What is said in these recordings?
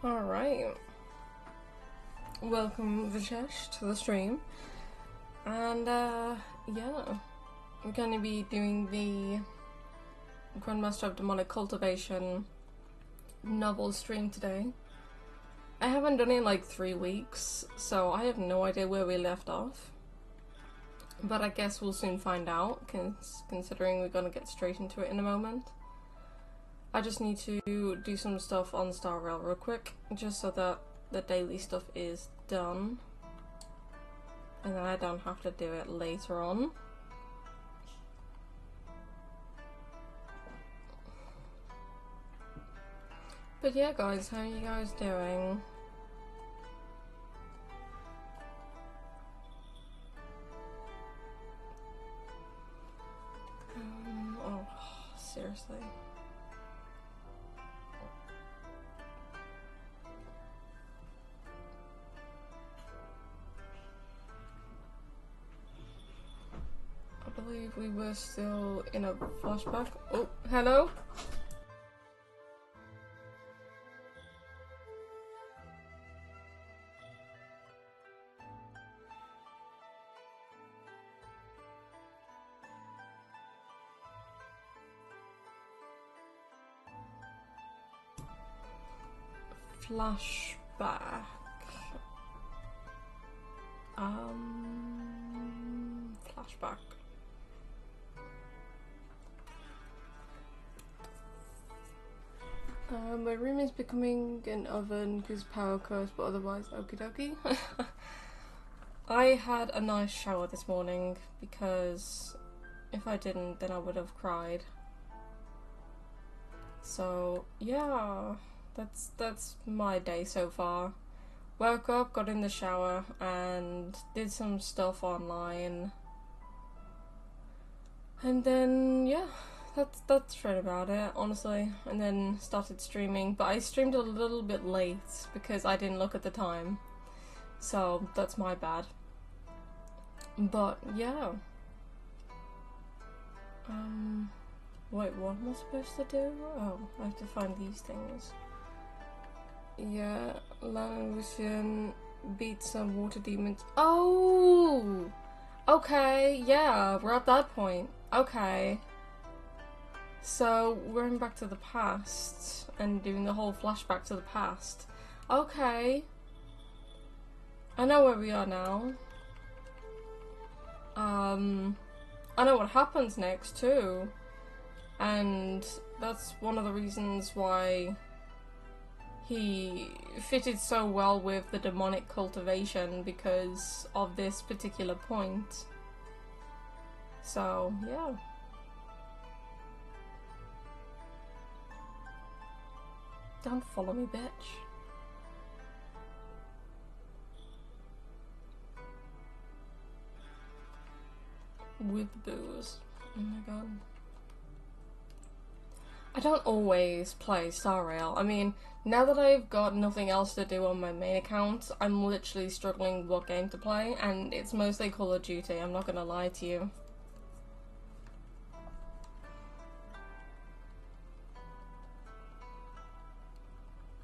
Alright, welcome Vishesh to the stream, and yeah, we're going to be doing the Grandmaster of Demonic Cultivation novel stream today. I haven't done it in like 3 weeks, so I have no idea where we left off, but I guess we'll soon find out, considering we're going to get straight into it in a moment. I just need to do some stuff on Star Rail real quick, just so that the daily stuff is done. And then I don't have to do it later on. But yeah guys, how are you guys doing? Oh, seriously. I believe we were still in a flashback. Oh, hello? Flashback. Flashback. My room is becoming an oven because power cuts, but otherwise okie dokie. I had a nice shower this morning because if I didn't, then I would have cried. So yeah, that's my day so far. Woke up, got in the shower, and did some stuff online. And then yeah, that's right about it, honestly. And then started streaming, but I streamed a little bit late because I didn't look at the time. So that's my bad. But yeah. Wait, what am I supposed to do? Oh, I have to find these things. Yeah, Languishing beat some water demons. Oh! Okay, yeah, we're at that point. Okay. So, we're going back to the past and doing the whole flashback to the past. Okay. I know where we are now. I know what happens next too. And that's one of the reasons why he fitted so well with the demonic cultivation, because of this particular point. So, yeah. Don't follow me, bitch. With booze. Oh my god. I don't always play Star Rail. I mean, now that I've got nothing else to do on my main account, I'm literally struggling what game to play, and it's mostly Call of Duty, I'm not gonna lie to you.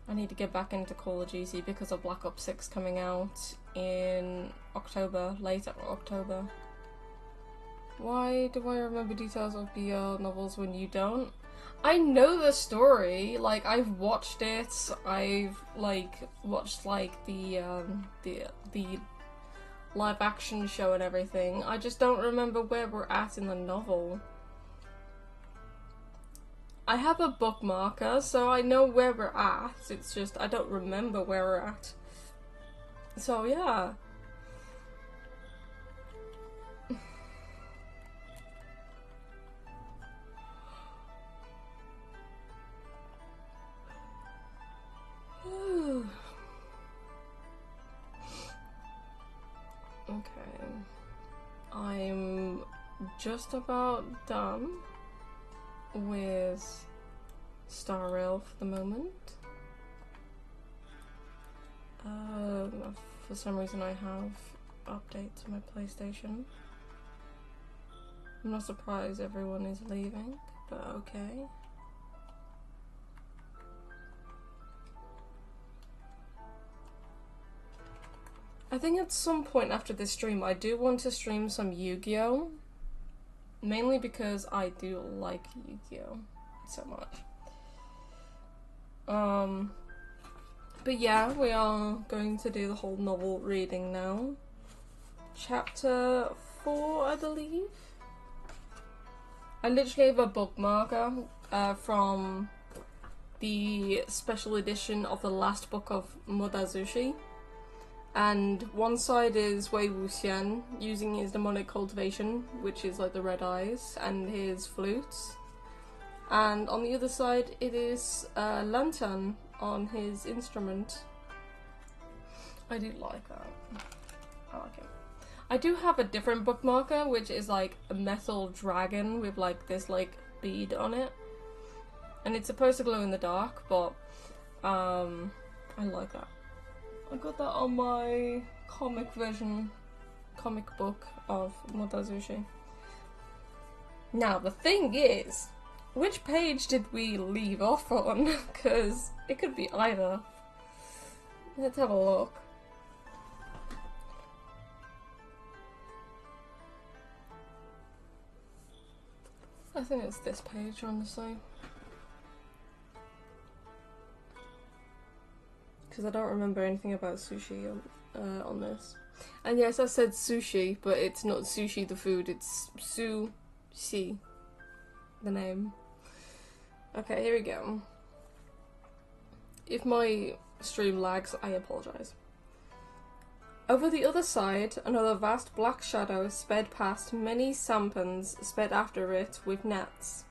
I need to get back into Call of Duty because of Black Ops 6 coming out in October, late October. Why do I remember details of BL novels when you don't? I know the story, like, I've watched it, I've, like, watched, like, the live action show and everything. I just don't remember where we're at in the novel. I have a bookmarker, so I know where we're at, it's just I don't remember where we're at. So, yeah. Okay, I'm just about done with Star Rail for the moment. For some reason I have updates on my PlayStation. I'm not surprised everyone is leaving, but okay. I think at some point after this stream I do want to stream some Yu-Gi-Oh! Mainly because I do like Yu-Gi-Oh! So much. But yeah, we are going to do the whole novel reading now. Chapter 4, I believe. I literally have a bookmarker from the special edition of the last book of Modazushi. And one side is Wei Wuxian using his demonic cultivation, which is like the red eyes, and his flutes. And on the other side it is Lantern on his instrument. I do like that. I like it. I do have a different bookmarker, which is like a metal dragon with like this like bead on it. And it's supposed to glow in the dark, but I like that. I got that on my comic book of Modazushi. Now the thing is, which page did we leave off on? Because it could be either. Let's have a look. I think it's this page, honestly. Because I don't remember anything about sushi on this. And yes, I said sushi, but it's not sushi the food, it's sushi, the name. Okay, here we go. If my stream lags, I apologise. Over the other side, another vast black shadow sped past. Many sampans sped after it with nets.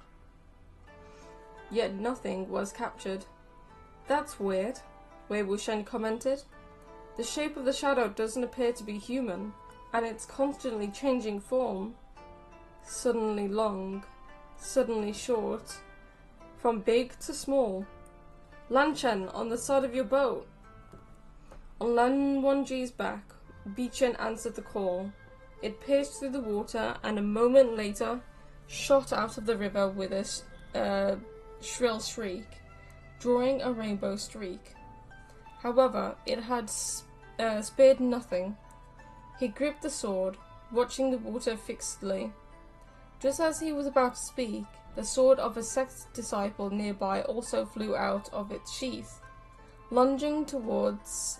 Yet nothing was captured. That's weird, Wei Wuxian commented. The shape of the shadow doesn't appear to be human, and it's constantly changing form. Suddenly long, suddenly short, from big to small. Lan-Chen, on the side of your boat. On Lan Wangji's back, Bi-Chen answered the call. It pierced through the water, and a moment later shot out of the river with a shrill shriek, drawing a rainbow streak. However, it had spared nothing. He gripped the sword, watching the water fixedly. Just as he was about to speak, the sword of a sect disciple nearby also flew out of its sheath, lunging towards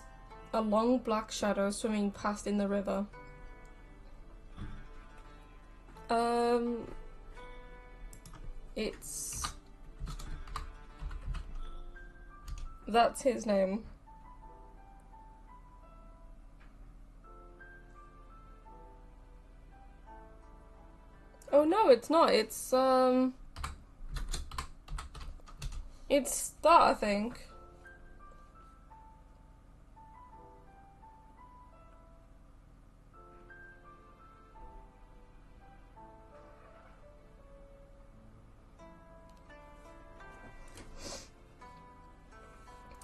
a long black shadow swimming past in the river. That's his name. Oh no, it's not. It's that, I think.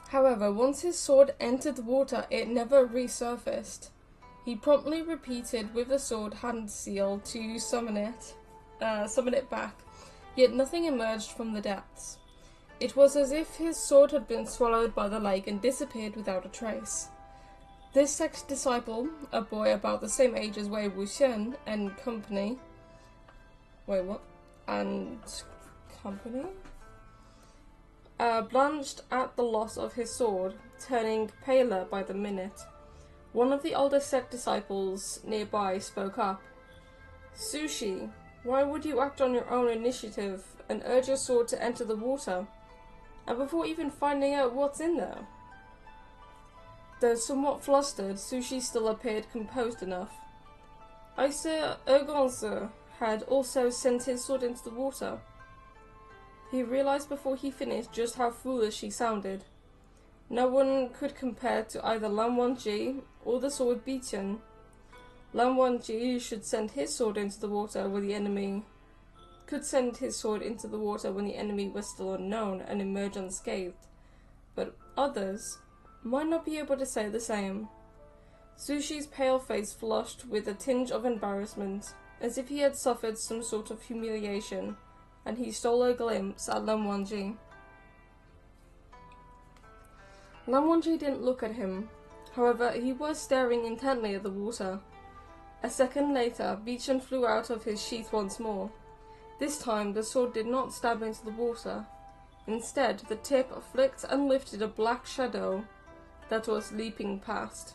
However, once his sword entered the water, it never resurfaced. He promptly repeated with the sword hand seal to summon it back, yet nothing emerged from the depths. It was as if his sword had been swallowed by the lake and disappeared without a trace. This sect disciple, a boy about the same age as Wei Wuxian and company... Wait, what? And company? Blanched at the loss of his sword, turning paler by the minute. One of the older sect disciples nearby spoke up. Sushi, why would you act on your own initiative and urge your sword to enter the water? And before even finding out what's in there? Though somewhat flustered, Sushi still appeared composed enough. Sir Ergonzer had also sent his sword into the water. He realized before he finished just how foolish he sounded. No one could compare to either Lan Wangji or the sword Bi-Chen. Lan Wangji should send his sword into the water when the enemy was still unknown and emerge unscathed, but others might not be able to say the same. Sushi's pale face flushed with a tinge of embarrassment, as if he had suffered some sort of humiliation, and he stole a glimpse at Lan Wangji. Lan Wangji didn't look at him. However, he was staring intently at the water. A second later, Bichen flew out of his sheath once more. This time, the sword did not stab into the water. Instead, the tip flicked and lifted a black shadow that was leaping past.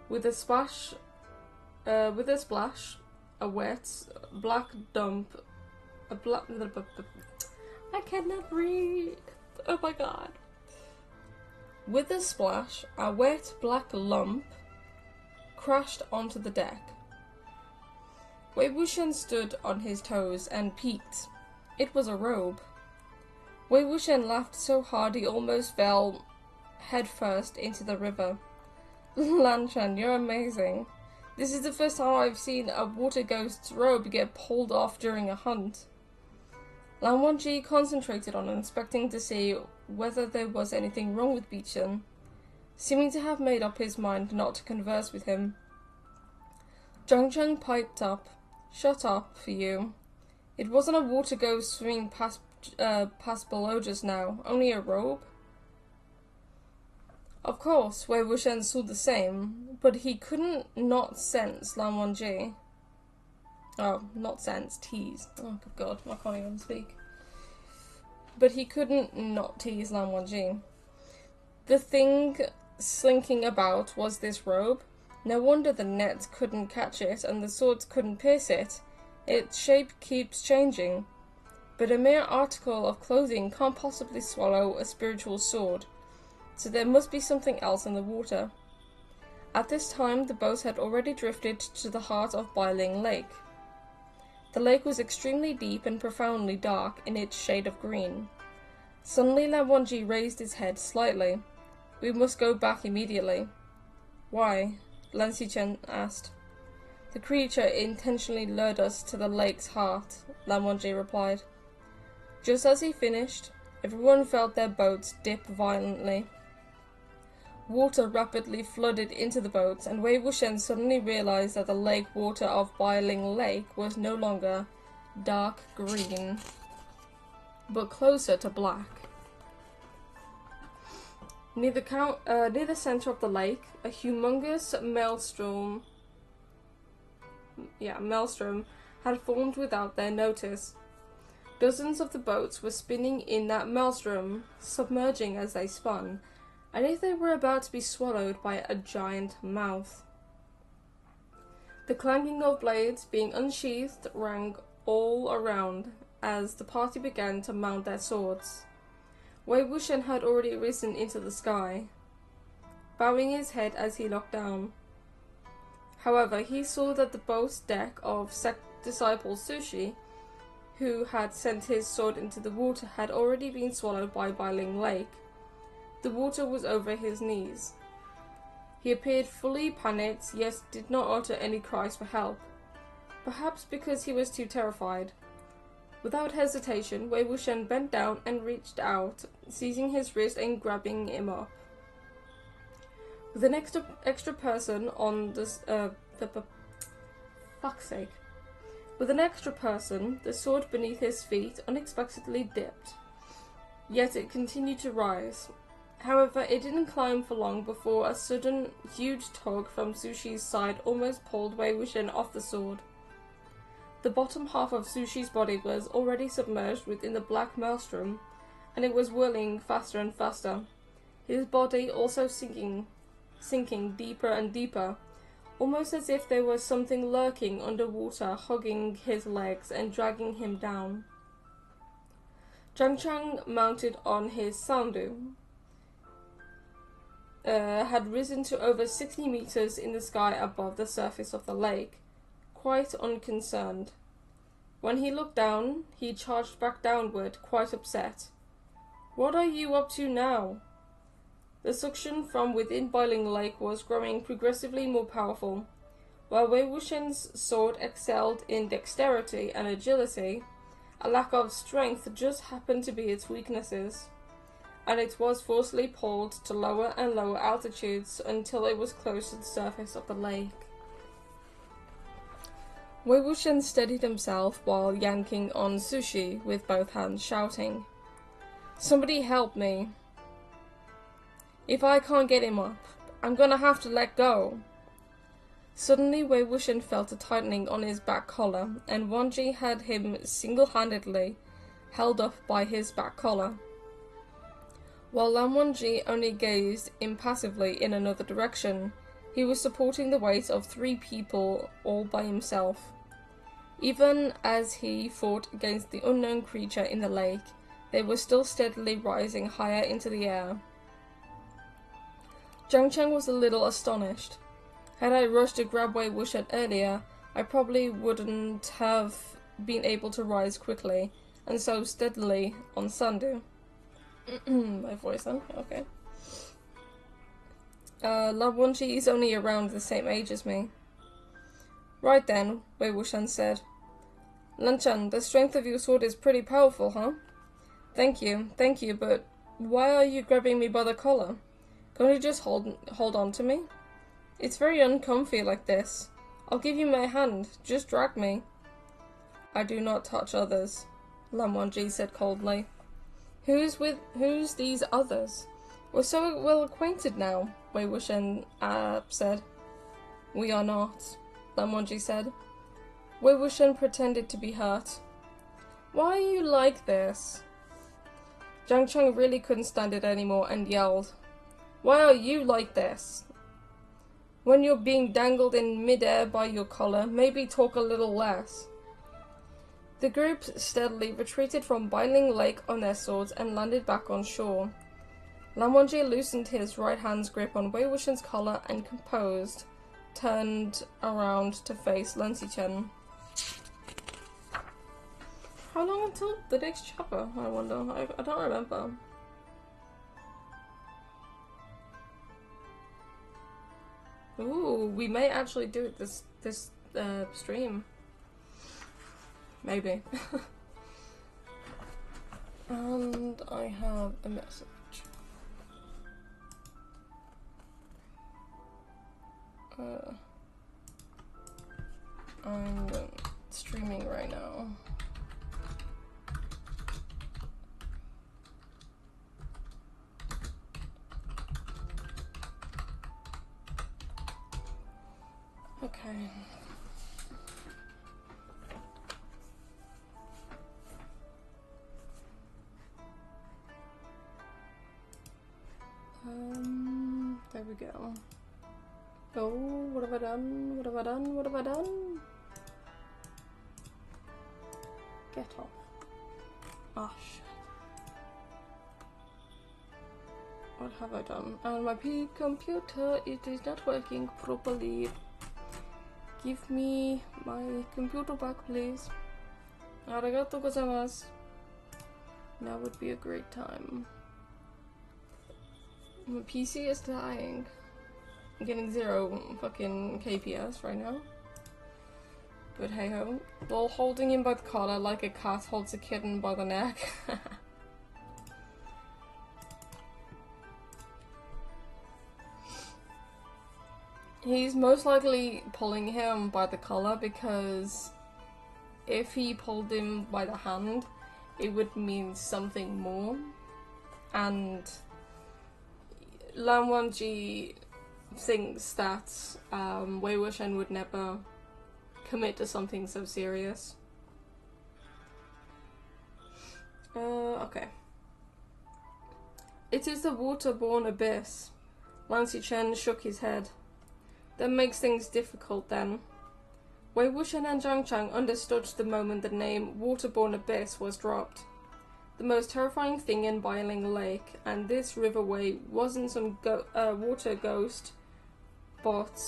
With a splash, a wet, black dump, I cannot read. Oh my god. With a splash, a wet black lump crashed onto the deck. Wei Wuxian stood on his toes and peeked. It was a robe. Wei Wuxian laughed so hard he almost fell headfirst into the river. Lan Chen, you're amazing. This is the first time I've seen a water ghost's robe get pulled off during a hunt. Lan Wangji concentrated on inspecting to see whether there was anything wrong with Bichen, seeming to have made up his mind not to converse with him. Zhang Cheng piped up. Shut up, for you. It wasn't a water ghost swimming past below just now, only a robe. Of course, Wei Wuxian saw the same, but he couldn't not sense Lan Wangji. Oh, not sense, tease. Oh, good god, I can't even speak. But he couldn't not tease Lan Wangji. The thing slinking about was this robe. No wonder the net couldn't catch it and the swords couldn't pierce it. Its shape keeps changing. But a mere article of clothing can't possibly swallow a spiritual sword, so there must be something else in the water. At this time, the boat had already drifted to the heart of Bailing Lake. The lake was extremely deep and profoundly dark in its shade of green. Suddenly Lan Wangji raised his head slightly. We must go back immediately. Why? Lan Xichen asked. The creature intentionally lured us to the lake's heart, Lan Wangji replied. Just as he finished, everyone felt their boats dip violently. Water rapidly flooded into the boats, and Wei Wuxian suddenly realized that the lake water of Bailing Lake was no longer dark green, but closer to black. Near the center of the lake, a humongous maelstrom had formed without their notice. Dozens of the boats were spinning in that maelstrom, submerging as they spun, and if they were about to be swallowed by a giant mouth. The clanking of blades being unsheathed rang all around as the party began to mount their swords. Wei Wuxian had already risen into the sky, bowing his head as he looked down. However, he saw that the boat's deck of sect disciple Sushi, who had sent his sword into the water, had already been swallowed by Bailing Lake. The water was over his knees. He appeared fully panicked, yet did not utter any cries for help, perhaps because he was too terrified. Without hesitation, Wei Wuxian bent down and reached out, seizing his wrist and grabbing him up. With an extra person on this, fuck's sake. With an extra person, the sword beneath his feet unexpectedly dipped. Yet it continued to rise. However, it didn't climb for long before a sudden, huge tug from Sushi's side almost pulled Wei Wuxian off the sword. The bottom half of Sushi's body was already submerged within the black maelstrom, and it was whirling faster and faster, his body also sinking deeper and deeper, almost as if there was something lurking underwater, hugging his legs and dragging him down. Zhang Chang, mounted on his Sandu, had risen to over 60 meters in the sky above the surface of the lake, quite unconcerned. When he looked down, he charged back downward, quite upset. What are you up to now? The suction from within Bailing Lake was growing progressively more powerful. While Wei Wuxian's sword excelled in dexterity and agility, a lack of strength just happened to be its weaknesses, and it was forcibly pulled to lower and lower altitudes until it was close to the surface of the lake. Wei Wuxian steadied himself while yanking on Sushi with both hands, shouting, "Somebody help me! If I can't get him up, I'm gonna have to let go. Suddenly, Wei Wuxian felt a tightening on his back collar, and Wanji had him single-handedly held up by his back collar. While Lan Wangji only gazed impassively in another direction, he was supporting the weight of 3 people all by himself. Even as he fought against the unknown creature in the lake, they were still steadily rising higher into the air. Zhang Cheng was a little astonished. Had I rushed to grab Wei Wuxian earlier, I probably wouldn't have been able to rise quickly and so steadily on Sandu. My voice then, okay. Lan Wangji is only around the same age as me. Right then, Wei Wuxian said. Lan Chen, the strength of your sword is pretty powerful, huh? Thank you, but why are you grabbing me by the collar? Can't you just hold on to me? It's very uncomfy like this. I'll give you my hand, just drag me. I do not touch others, Lan Wangji said coldly. Who's these others? We're so well acquainted now, Wei Wuxian said. We are not, Lan Wangji said. Wei Wuxian pretended to be hurt. Why are you like this? Zhang Cheng really couldn't stand it anymore and yelled. Why are you like this? When you're being dangled in midair by your collar, maybe talk a little less. The group steadily retreated from Biling Lake on their swords and landed back on shore. Lan Wangji loosened his right hand's grip on Wei Wuxian's collar and composed, turned around to face Lan Xichen. How long until the next chapter, I wonder? I don't remember. Ooh, we may actually do it this stream. Maybe. And I have a message. I'm streaming right now. Okay. There we go. Oh, what have I done? What have I done? What have I done? Get off. Ah, shit. What have I done? And my computer, it is not working properly. Give me my computer back, please. Arigatou gozaimasu. Now would be a great time. My PC is dying. I'm getting 0 fucking KPS right now. But hey ho. While holding him by the collar like a cat holds a kitten by the neck. He's most likely pulling him by the collar because if he pulled him by the hand, it would mean something more. And Lan Wangji thinks that Wei Wuxian would never commit to something so serious. Okay. It is the waterborne abyss. Lan Xichen shook his head. That makes things difficult then. Wei Wuxian and Zhang Chang understood the moment the name Waterborne Abyss was dropped. The most terrifying thing in Biling Lake and this riverway wasn't some water ghost, but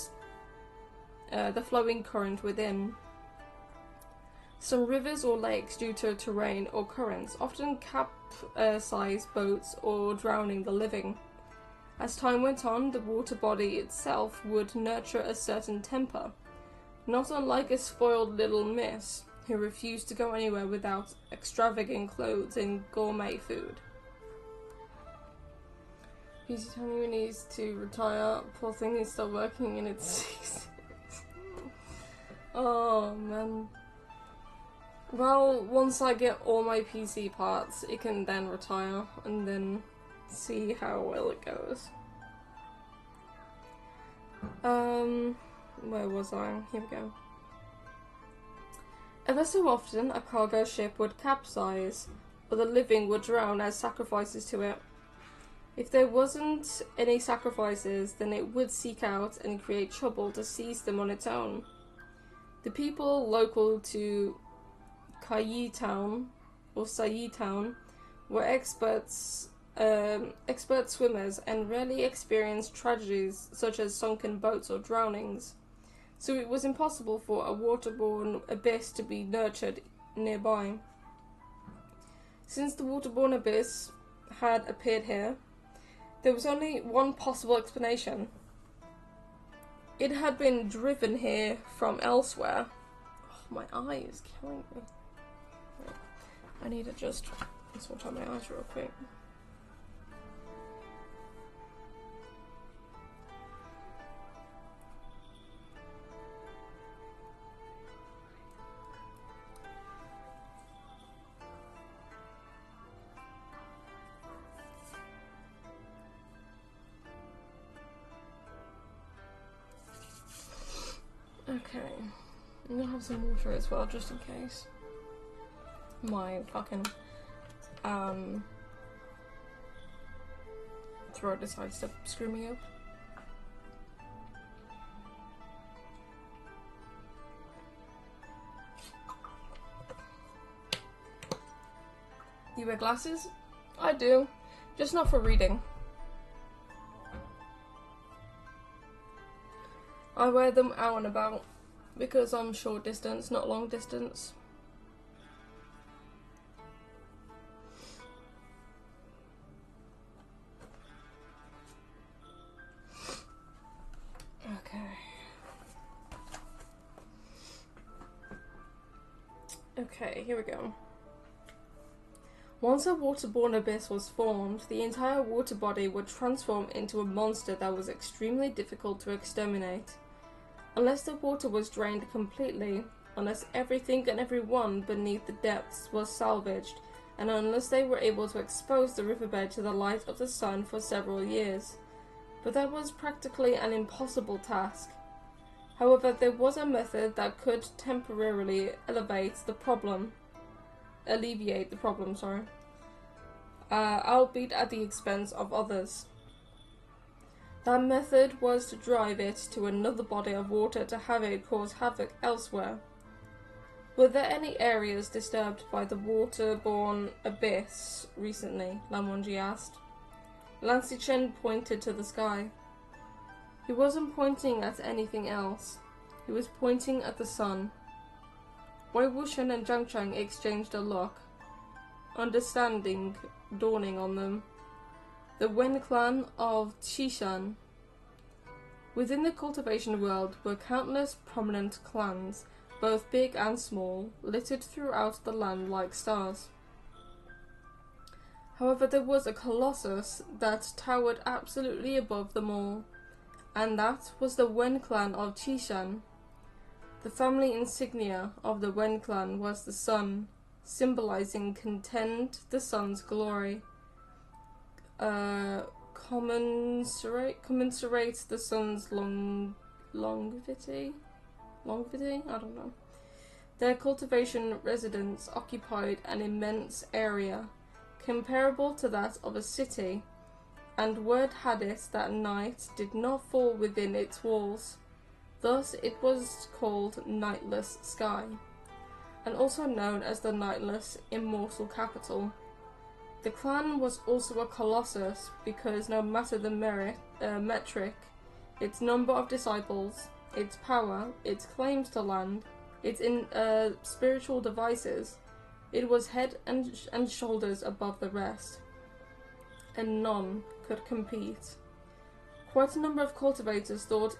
the flowing current within. Some rivers or lakes, due to terrain or currents, often capsize boats or drowning the living. As time went on, the water body itself would nurture a certain temper, not unlike a spoiled little miss who refused to go anywhere without extravagant clothes and gourmet food. PC Tony needs to retire. Poor thing, he's still working in its 60s. Oh man. Well, once I get all my PC parts, it can then retire and then see how well it goes. Where was I? Here we go. Ever so often, a cargo ship would capsize, or the living would drown as sacrifices to it. If there wasn't any sacrifices, then it would seek out and create trouble to seize them on its own. The people local to Kayi Town, or Sayi Town, were expert swimmers and rarely experienced tragedies such as sunken boats or drownings, so it was impossible for a waterborne abyss to be nurtured nearby. Since the waterborne abyss had appeared here, there was only one possible explanation. It had been driven here from elsewhere. Oh, my eye is killing me. I need to just sort out my eyes real quick. Okay, I'm gonna have some water as well, just in case my fucking throat decides to screw me up. You wear glasses? I do, just not for reading. I wear them out and about because I'm short distance, not long distance. Okay, here we go. Once a waterborne abyss was formed, the entire water body would transform into a monster that was extremely difficult to exterminate. Unless the water was drained completely, unless everything and everyone beneath the depths was salvaged, and unless they were able to expose the riverbed to the light of the sun for several years. But that was practically an impossible task. However, there was a method that could temporarily alleviate the problem, albeit at the expense of others. That method was to drive it to another body of water to have it cause havoc elsewhere. Were there any areas disturbed by the waterborne abyss recently? Lamonji asked. Lancy Chen pointed to the sky. He wasn't pointing at anything else. He was pointing at the sun. Wei Wuxian and Zhang Chang exchanged a look, understanding dawning on them. The Wen clan of Qishan. Within the cultivation world were countless prominent clans, both big and small, littered throughout the land like stars. However, there was a colossus that towered absolutely above them all, and that was the Wen clan of Qishan. The family insignia of the Wen clan was the sun, symbolizing contend the sun's glory. Commensurate the sun's longevity? I don't know. Their cultivation residence occupied an immense area, comparable to that of a city, and word had it that night did not fall within its walls. Thus it was called Nightless Sky, and also known as the Nightless Immortal Capital. The clan was also a colossus because no matter the metric, its number of disciples, its power, its claims to land, its spiritual devices, it was head and shoulders above the rest, and none could compete. Quite a number of cultivators thought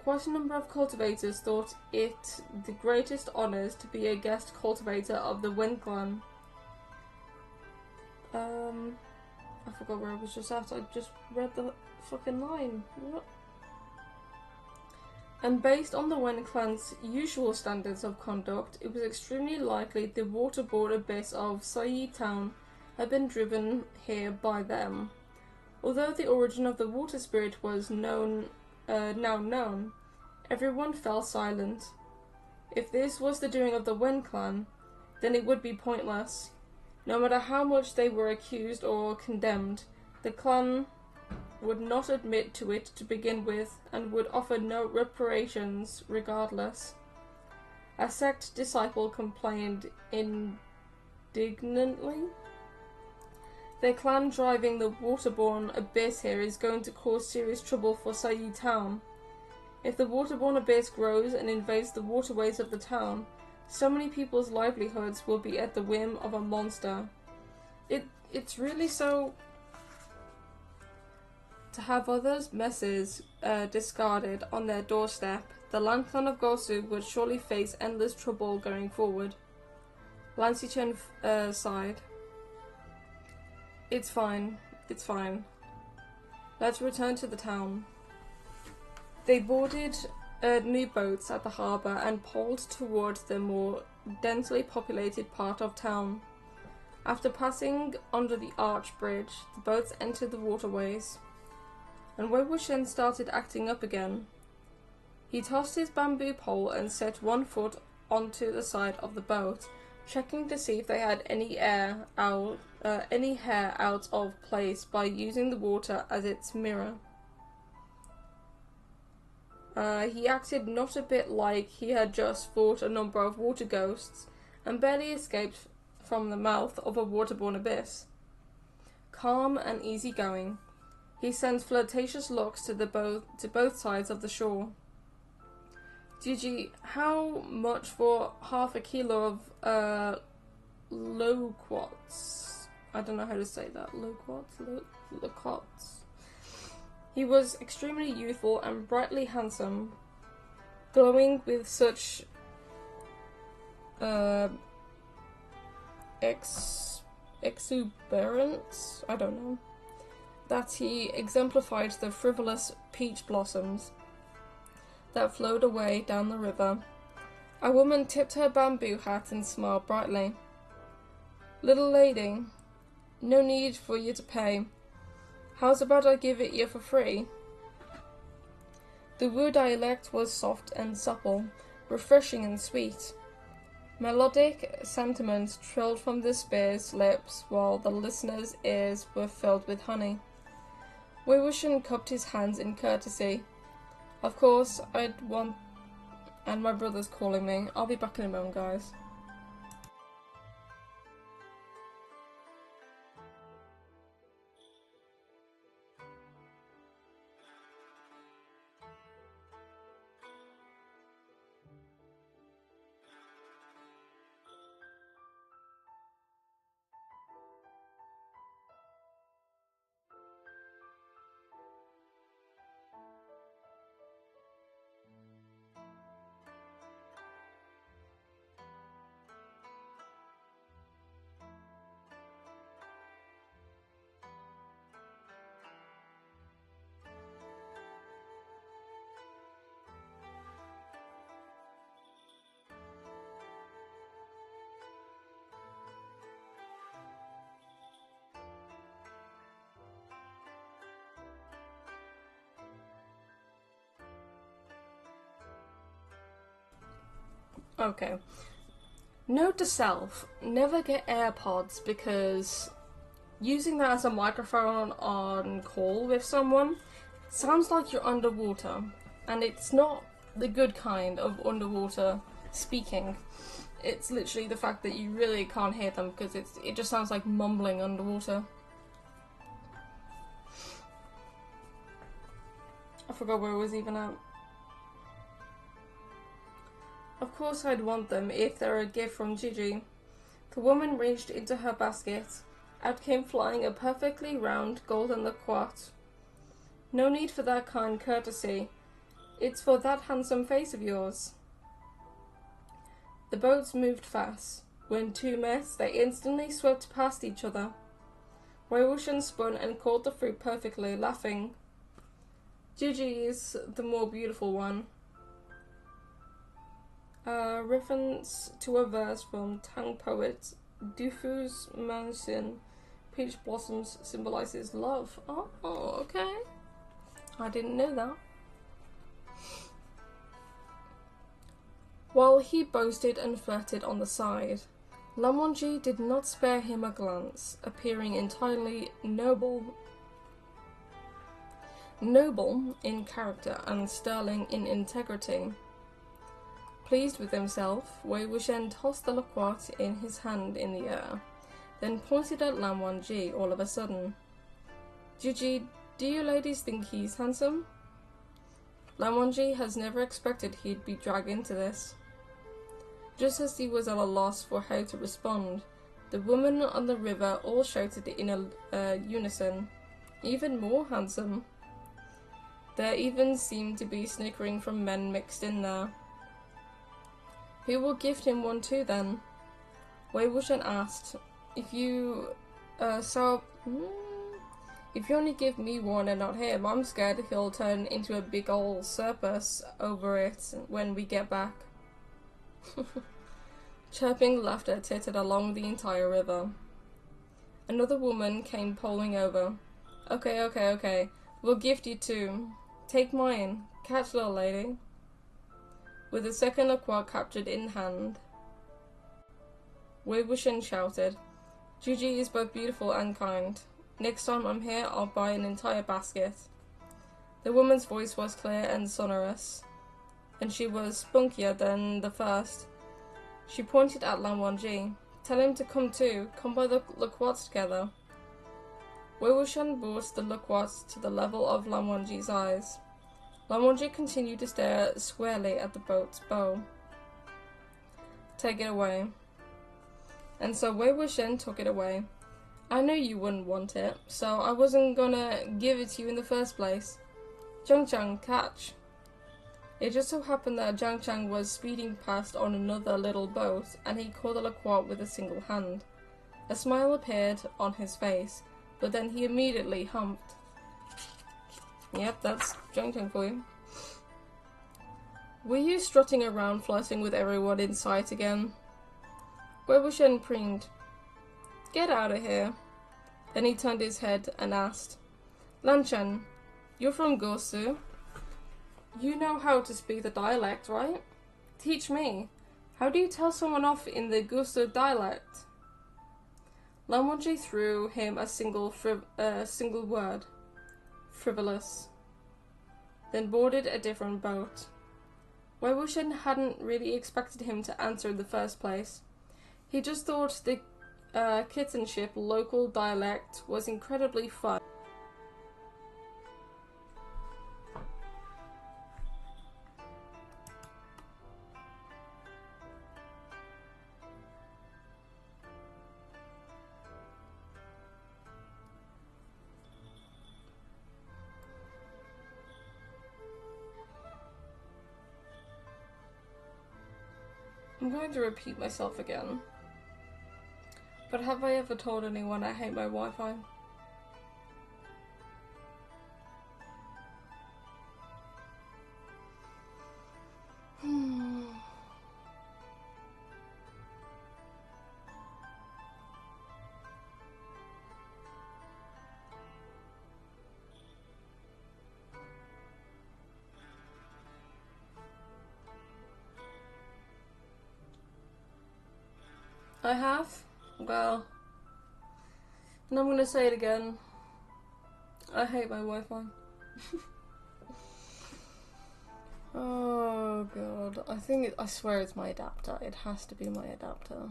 Quite a number of cultivators thought it the greatest honours to be a guest cultivator of the Wen clan. I forgot where I was just at. I just read the fucking line. What? And based on the Wen clan's usual standards of conduct, it was extremely likely the waterborne abyss of Sayi Town had been driven here by them. Although the origin of the water spirit was now known, everyone fell silent. If this was the doing of the Wen clan, then it would be pointless. No matter how much they were accused or condemned, the clan would not admit to it to begin with, and would offer no reparations regardless. A sect disciple complained indignantly. Their clan driving the waterborne abyss here is going to cause serious trouble for Sayi town. If the waterborne abyss grows and invades the waterways of the town, so many people's livelihoods will be at the whim of a monster. It's really so... To have others' messes discarded on their doorstep, the Lan clan of Gosu would surely face endless trouble going forward. Lan Xichen sighed. It's fine. Let's return to the town. They boarded new boats at the harbour and poled towards the more densely populated part of town. After passing under the arch bridge, the boats entered the waterways, and Wei Wuxian started acting up again. He tossed his bamboo pole and set one foot onto the side of the boat, checking to see if they had any hair out of place by using the water as its mirror. He acted not a bit like he had just fought a number of water ghosts and barely escaped from the mouth of a waterborne abyss. Calm and easygoing, he sent flirtatious looks to both sides of the shore. Gigi, how much for half a kilo of loquats? I don't know how to say that. Loquats. He was extremely youthful and brightly handsome, glowing with such exuberance, I don't know, that he exemplified the frivolous peach blossoms that flowed away down the river. A woman tipped her bamboo hat and smiled brightly. Little lady, no need for you to pay. How's about I give it you for free? The Wu dialect was soft and supple, refreshing and sweet. Melodic sentiments trilled from the spear's lips while the listener's ears were filled with honey. Wei Wuxian cupped his hands in courtesy. Of course, I'd want... And my brother's calling me. I'll be back in a moment, guys. Okay. Note to self, never get AirPods because using that as a microphone on call with someone sounds like you're underwater, and it's not the good kind of underwater speaking. It's literally the fact that you really can't hear them because it just sounds like mumbling underwater. I forgot where I was even at. Of course I'd want them if they're a gift from Gigi. The woman reached into her basket. Out came flying a perfectly round golden loquat. No need for that kind courtesy. It's for that handsome face of yours. The boats moved fast. When two met, they instantly swept past each other. Wei Wuxian spun and caught the fruit perfectly, laughing. Gigi is the more beautiful one. Reference to a verse from Tang poet Dufu's Mansion, peach blossoms symbolizes love. Oh, okay. I didn't know that. While he boasted and flirted on the side, Lan Wangji did not spare him a glance, appearing entirely noble in character and sterling in integrity. Pleased with himself, Wei Wuxian tossed the loquat in his hand in the air, then pointed at Lan Wangji all of a sudden. Juji, do you ladies think he's handsome? Lan Wangji has never expected he'd be dragged into this. Just as he was at a loss for how to respond, the women on the river all shouted in a unison, even more handsome. There even seemed to be snickering from men mixed in there. Who will gift him one too, then? Wei Wuxian asked. If you only give me one and not him, I'm scared he'll turn into a big ol' circus over it when we get back. Chirping laughter tittered along the entire river. Another woman came poling over. Okay. We'll gift you two. Take mine. Catch, little lady. With the second loquat captured in hand, Wei Wuxian shouted, Juji is both beautiful and kind. Next time I'm here, I'll buy an entire basket. The woman's voice was clear and sonorous, and she was spunkier than the first. She pointed at Lan Wangji. Tell him to come too. Come by the loquats together. Wei Wuxian brought the loquats to the level of Lan Wangji's eyes. Lan Wangji continued to stare squarely at the boat's bow. Take it away. And so Wei Wuxian took it away. I knew you wouldn't want it, so I wasn't gonna give it to you in the first place. Zhang, catch. It just so happened that Zhang was speeding past on another little boat, and he caught the loquat with a single hand. A smile appeared on his face, but then he immediately humped. Yep, that's Zhang for you. Were you strutting around flirting with everyone in sight again? Wei Wuxian preened. Get out of here. Then he turned his head and asked, Lan Chen, you're from Gusu. You know how to speak the dialect, right? Teach me. How do you tell someone off in the Gusu dialect? Lan Wangji threw him a single word. Frivolous. Then boarded a different boat. Wei Wuxian hadn't really expected him to answer in the first place. He just thought the kittenship local dialect was incredibly fun. I'm going to repeat myself again. But have I ever told anyone I hate my Wi-Fi? I have? Well, and I'm gonna say it again. I hate my Wi-Fi. Oh god, I swear it's my adapter. It has to be my adapter.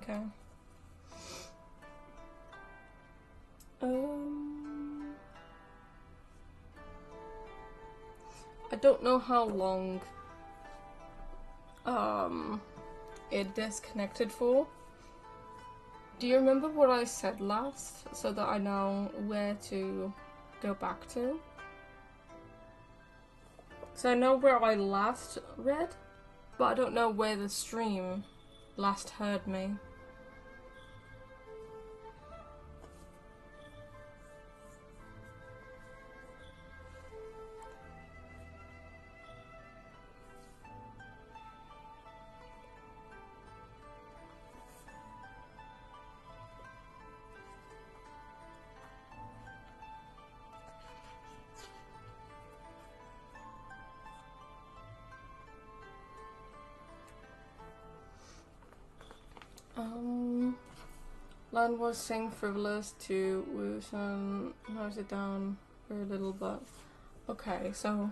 Okay. I don't know how long it disconnected for. Do you remember what I said last, so that I know where to go back to? So I know where I last read, but I don't know where the stream last heard me. Lan was saying frivolous to Wusan. Narrows it down very little, but okay, so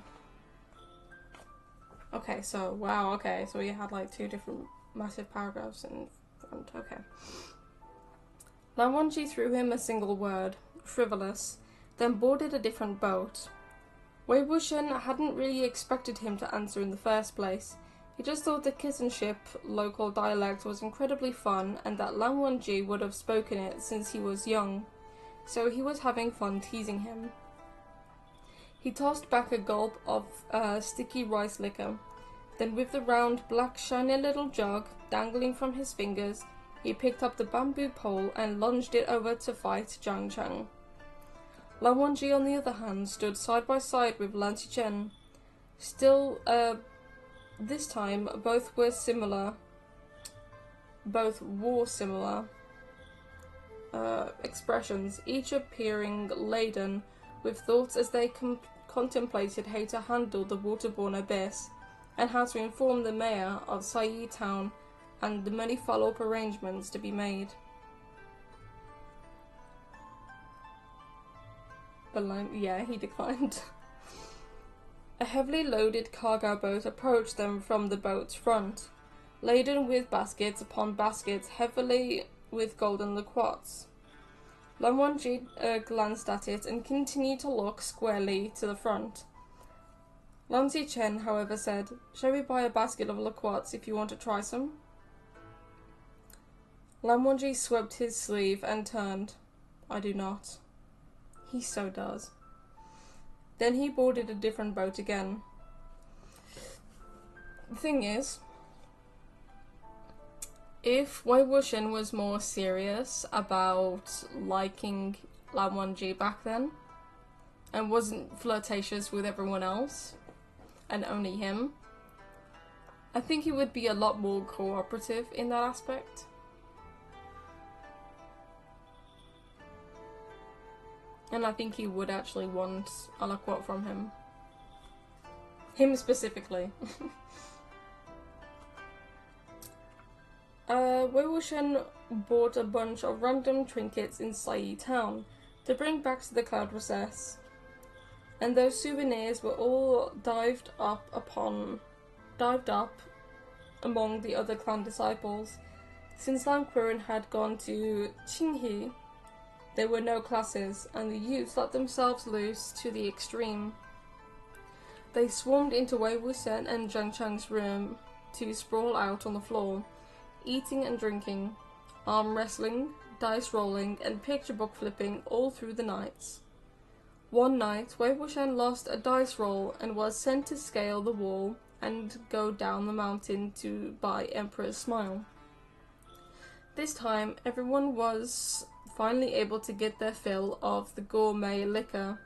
wow, okay, so we had like two different massive paragraphs in front. Okay. Lan Wangji threw him a single word, frivolous, then boarded a different boat. Wei Wuxian hadn't really expected him to answer in the first place. He just thought the kittenship local dialect was incredibly fun and that Lan Wangji would have spoken it since he was young, so he was having fun teasing him. He tossed back a gulp of sticky rice liquor. Then with the round, black, shiny little jug dangling from his fingers, he picked up the bamboo pole and lunged it over to fight Zhang Cheng. Lan Wangji, on the other hand, stood side by side with Lan Xichen. Still, this time, both wore similar expressions, each appearing laden with thoughts as they contemplated how to handle the waterborne abyss, and how to inform the mayor of Sai Town and the many follow-up arrangements to be made. But yeah, he declined. A heavily loaded cargo boat approached them from the boat's front, laden with baskets upon baskets heavily with golden liqueurs. Lan Wangji glanced at it and continued to look squarely to the front. Lan Xichen, however, said, "Shall we buy a basket of liqueurs if you want to try some?" Lan Wangji swept his sleeve and turned. "I do not." He so does. Then he boarded a different boat again. The thing is, if Wei Wuxian was more serious about liking Lan Wangji back then, and wasn't flirtatious with everyone else, and only him, I think he would be a lot more cooperative in that aspect. And I think he would actually want a la quote from him. Him specifically. Wei Wuxian bought a bunch of random trinkets in Sai Town to bring back to the Cloud Recess. And those souvenirs were all dived up among the other clan disciples. Since Lan Qiren had gone to Qinghe, there were no classes, and the youths let themselves loose to the extreme. They swarmed into Wei Wuxian and Zhang Cheng's room to sprawl out on the floor, eating and drinking, arm wrestling, dice rolling, and picture book flipping all through the nights. One night, Wei Wuxian lost a dice roll and was sent to scale the wall and go down the mountain to buy Emperor's Smile. This time, everyone was finally able to get their fill of the gourmet liquor.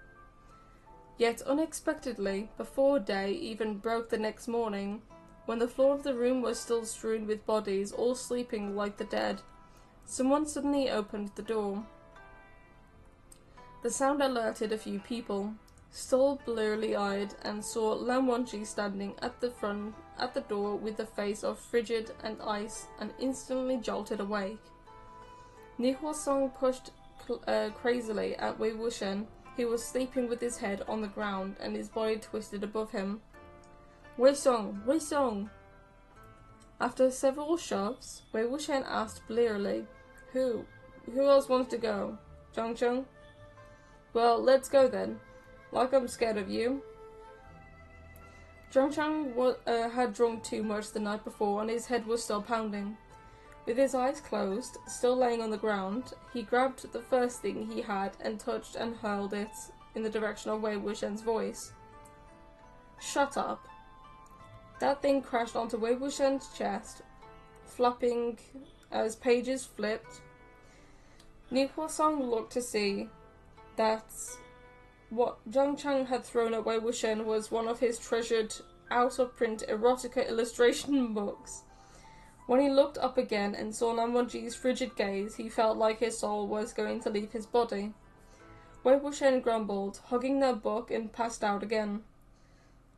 Yet unexpectedly, before day even broke the next morning, when the floor of the room was still strewn with bodies, all sleeping like the dead, someone suddenly opened the door. The sound alerted a few people, still blearily-eyed, and saw Lan Wangji standing at the door with a face of frigid and ice, and instantly jolted awake. Ni Huasong pushed crazily at Wei Wuxian, who was sleeping with his head on the ground and his body twisted above him. "Wei Song! Wei Song!" After several shoves, Wei Wuxian asked blearily, Who else wants to go? Zhang Cheng? Well, let's go then. Like I'm scared of you." Zhang Cheng had drunk too much the night before and his head was still pounding. With his eyes closed, still laying on the ground, he grabbed the first thing he had and touched and hurled it in the direction of Wei Wuxian's voice. "Shut up." That thing crashed onto Wei Wuxian's chest, flopping as pages flipped. Ni Huasong looked to see that what Zhang Cheng had thrown at Wei Wuxian was one of his treasured, out-of-print erotica illustration books. When he looked up again and saw Lan Wangji's frigid gaze, he felt like his soul was going to leave his body. Wei Wuxian grumbled, hugging their book, and passed out again.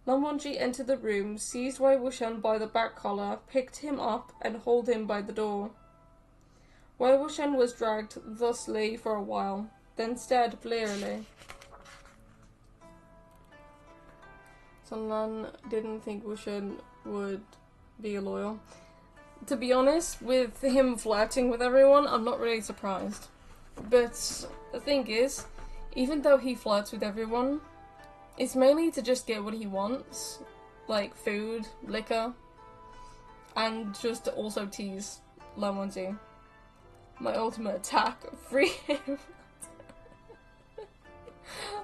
Lan Wangji entered the room, seized Wei Wuxian by the back collar, picked him up, and hauled him by the door. Wei Wuxian was dragged thusly for a while, then stared blearily. Sun Lan didn't think Wuxian would be loyal. To be honest, with him flirting with everyone, I'm not really surprised. But the thing is, even though he flirts with everyone, it's mainly to just get what he wants, like food, liquor, and just to also tease Lan Wangji. My ultimate attack, free him.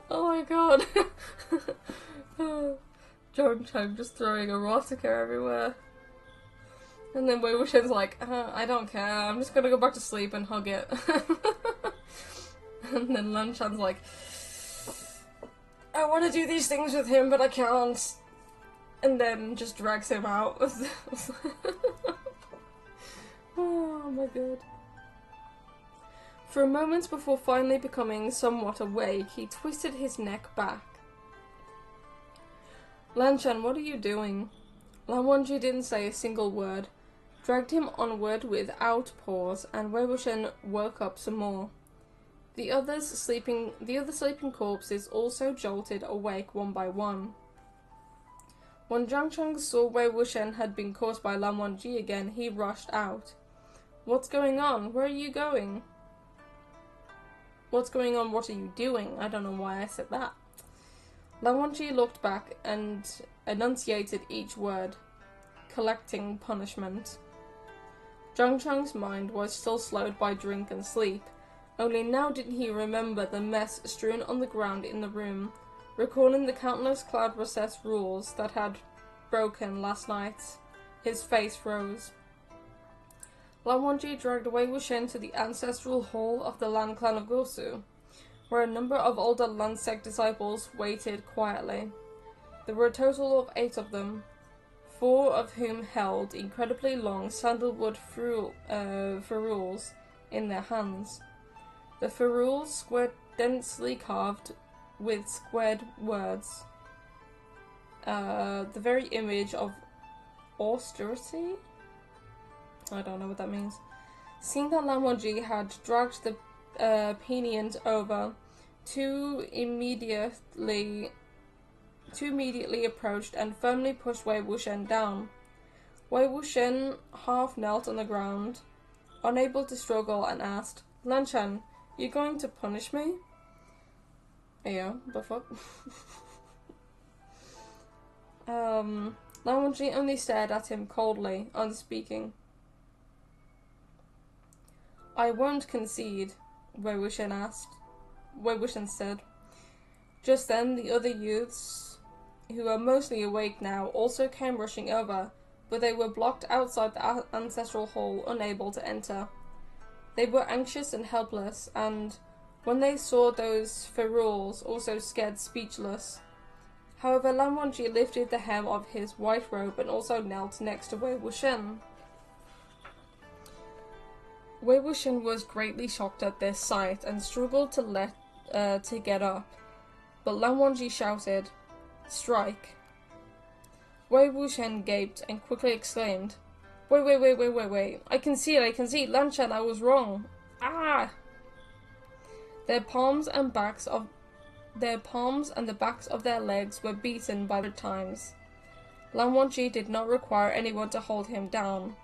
Oh my god. Zhang just throwing erotica everywhere. And then Wei Wuxian's like, I don't care, I'm just gonna go back to sleep and hug it. And then Lan Chan's like, I want to do these things with him, but I can't. And then just drags him out. Oh my god. For a moment before finally becoming somewhat awake, he twisted his neck back. Lan Chan, what are you doing? Lan Wangji didn't say a single word, dragged him onward without pause, and Wei Wuxian woke up some more. The other sleeping corpses also jolted awake one by one. When Zhang Chang saw Wei Wuxian had been caught by Lan Wangji again, he rushed out. What's going on? Where are you going? What's going on? What are you doing? I don't know why I said that. Lan Wangji looked back and enunciated each word, collecting punishment. Zhang Chang's mind was still slowed by drink and sleep. Only now did he remember the mess strewn on the ground in the room, recalling the countless cloud recess rules that had broken last night. His face froze. Lan Wangji dragged Wei Wuxian to the ancestral hall of the Lan clan of Gosu, where a number of older Lan sect disciples waited quietly. There were a total of 8 of them, 4 of whom held incredibly long sandalwood ferules in their hands. The ferules were densely carved with squared words, the very image of austerity? I don't know what that means. Seeing that Lan Wangji had dragged the penient over, two immediately approached and firmly pushed Wei Wuxian down. Wei Wuxian half knelt on the ground, unable to struggle, and asked, Lan Chan, you going to punish me? Yeah, the fuck? Lan Wangji only stared at him coldly, unspeaking. I won't concede, Wei Wuxian said. Just then, the other youths, who are mostly awake now, also came rushing over, but they were blocked outside the ancestral hall, unable to enter. They were anxious and helpless, and when they saw those ferules, also scared speechless. However, Lan Wangji lifted the hem of his white robe and also knelt next to Wei Wuxian. Wei Wuxian was greatly shocked at this sight and struggled to get up, but Lan Wangji shouted, Strike! Wei Wuxian gaped and quickly exclaimed, Wait, I can see it, Lan Chan, I was wrong. Ah! Their palms and the backs of their legs were beaten by the times. Lan Wangji did not require anyone to hold him down.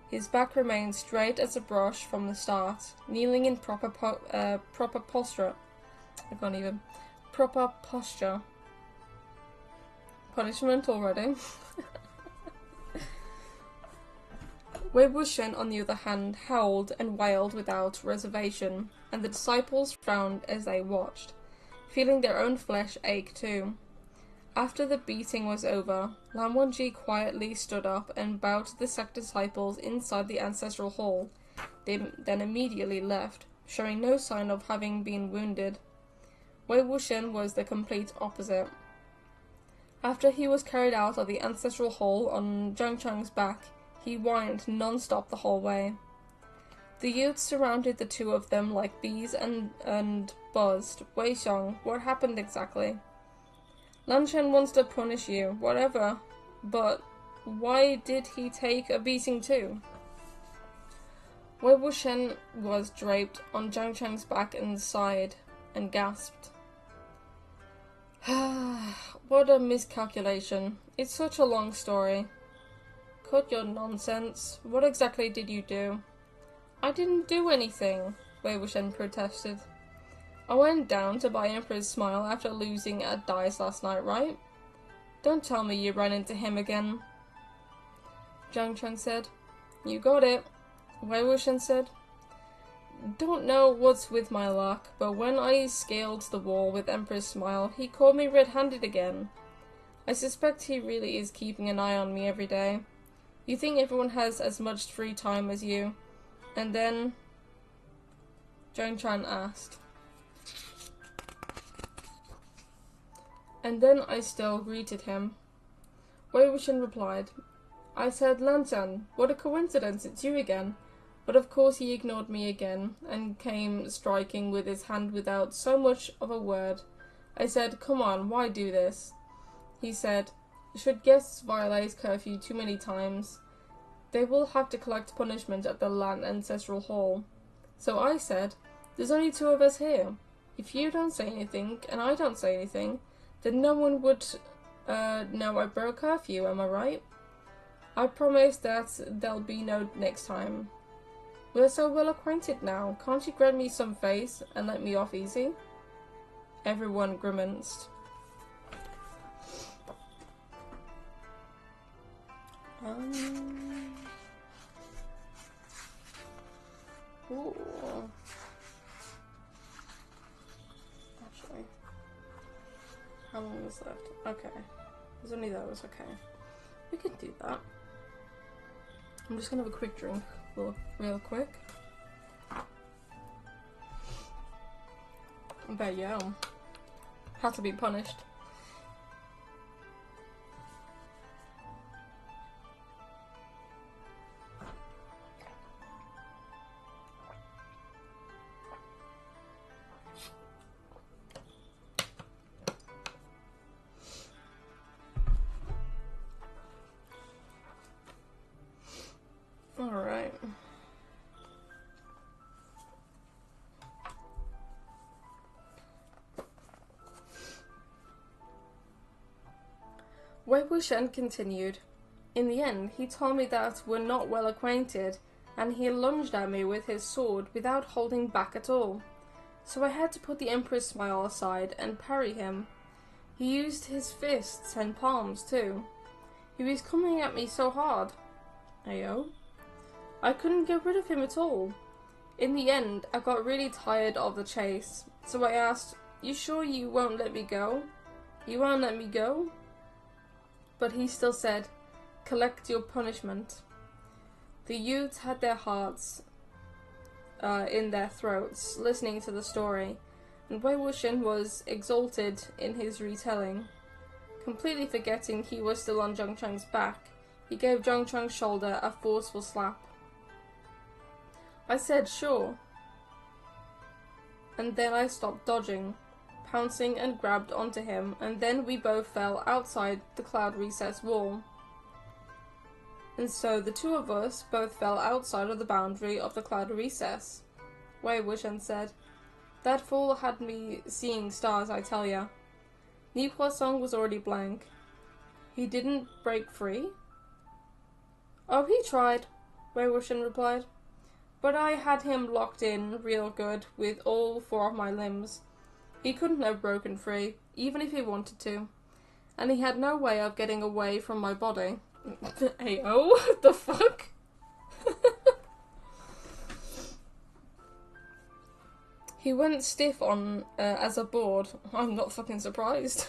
His back remained straight as a brush from the start, kneeling in proper posture. Proper posture. Punishment already. Wei Wuxian, on the other hand, howled and wailed without reservation, and the disciples frowned as they watched, feeling their own flesh ache too. After the beating was over, Lan Wangji quietly stood up and bowed to the sect disciples inside the ancestral hall, then immediately left, showing no sign of having been wounded. Wei Wuxian was the complete opposite. After he was carried out of the ancestral hall on Zhang Chang's back, he whined non-stop the whole way. The youths surrounded the two of them like bees and buzzed. Wei Xiong, what happened exactly? Lan Chan wants to punish you, whatever, but why did he take a beating too? Wei Wuxian was draped on Zhang Chang's back and side and gasped. What a miscalculation. It's such a long story. Cut your nonsense. What exactly did you do? I didn't do anything, Wei Wuxian protested. I went down to buy Emperor's Smile after losing at dice last night, right? Don't tell me you ran into him again. Zhang Chang said. You got it, Wei Wuxian said. Don't know what's with my luck, but when I scaled the wall with Emperor's Smile, he caught me red-handed again. I suspect he really is keeping an eye on me every day. You think everyone has as much free time as you? And then... Zhang Chan asked. And then I still greeted him. Wei Wuxian replied. I said, Lantern, what a coincidence, it's you again. But of course he ignored me again, and came striking with his hand without so much of a word. I said, come on, why do this? He said, should guests violate curfew too many times, they will have to collect punishment at the Lan Ancestral Hall. So I said, there's only two of us here. If you don't say anything, and I don't say anything, then no one would know I broke curfew, am I right? I promise that there'll be no next time. We're so well acquainted now, can't you grant me some face and let me off easy? Everyone grimaced. Ooh. Actually, how long is left? Okay, there's only those, okay. We could do that. I'm just gonna have a quick drink, real quick. But yeah, had to be punished. Alright. Wei Wuxian continued. In the end, he told me that we're not well acquainted, and he lunged at me with his sword without holding back at all. So I had to put the Emperor's Smile aside and parry him. He used his fists and palms too. He was coming at me so hard. Ayo. I couldn't get rid of him at all. In the end, I got really tired of the chase, so I asked, you sure you won't let me go? You won't let me go? But he still said, collect your punishment. The youths had their hearts in their throats, listening to the story, and Wei Wuxian was exalted in his retelling. Completely forgetting he was still on Zhang Chang's back, he gave Zhang Chang's shoulder a forceful slap. I said, sure. And then I stopped dodging, pouncing and grabbed onto him, and then we both fell outside the cloud recess wall. And so the two of us both fell outside of the boundary of the cloud recess. Wei Wuxian said, that fool had me seeing stars, I tell ya. Ni Huasong was already blank. He didn't break free? Oh, he tried, Wei Wuxian replied. But I had him locked in real good with all four of my limbs. He couldn't have broken free, even if he wanted to. And he had no way of getting away from my body. Ayo, what the fuck? He went stiff on as a board. I'm not fucking surprised.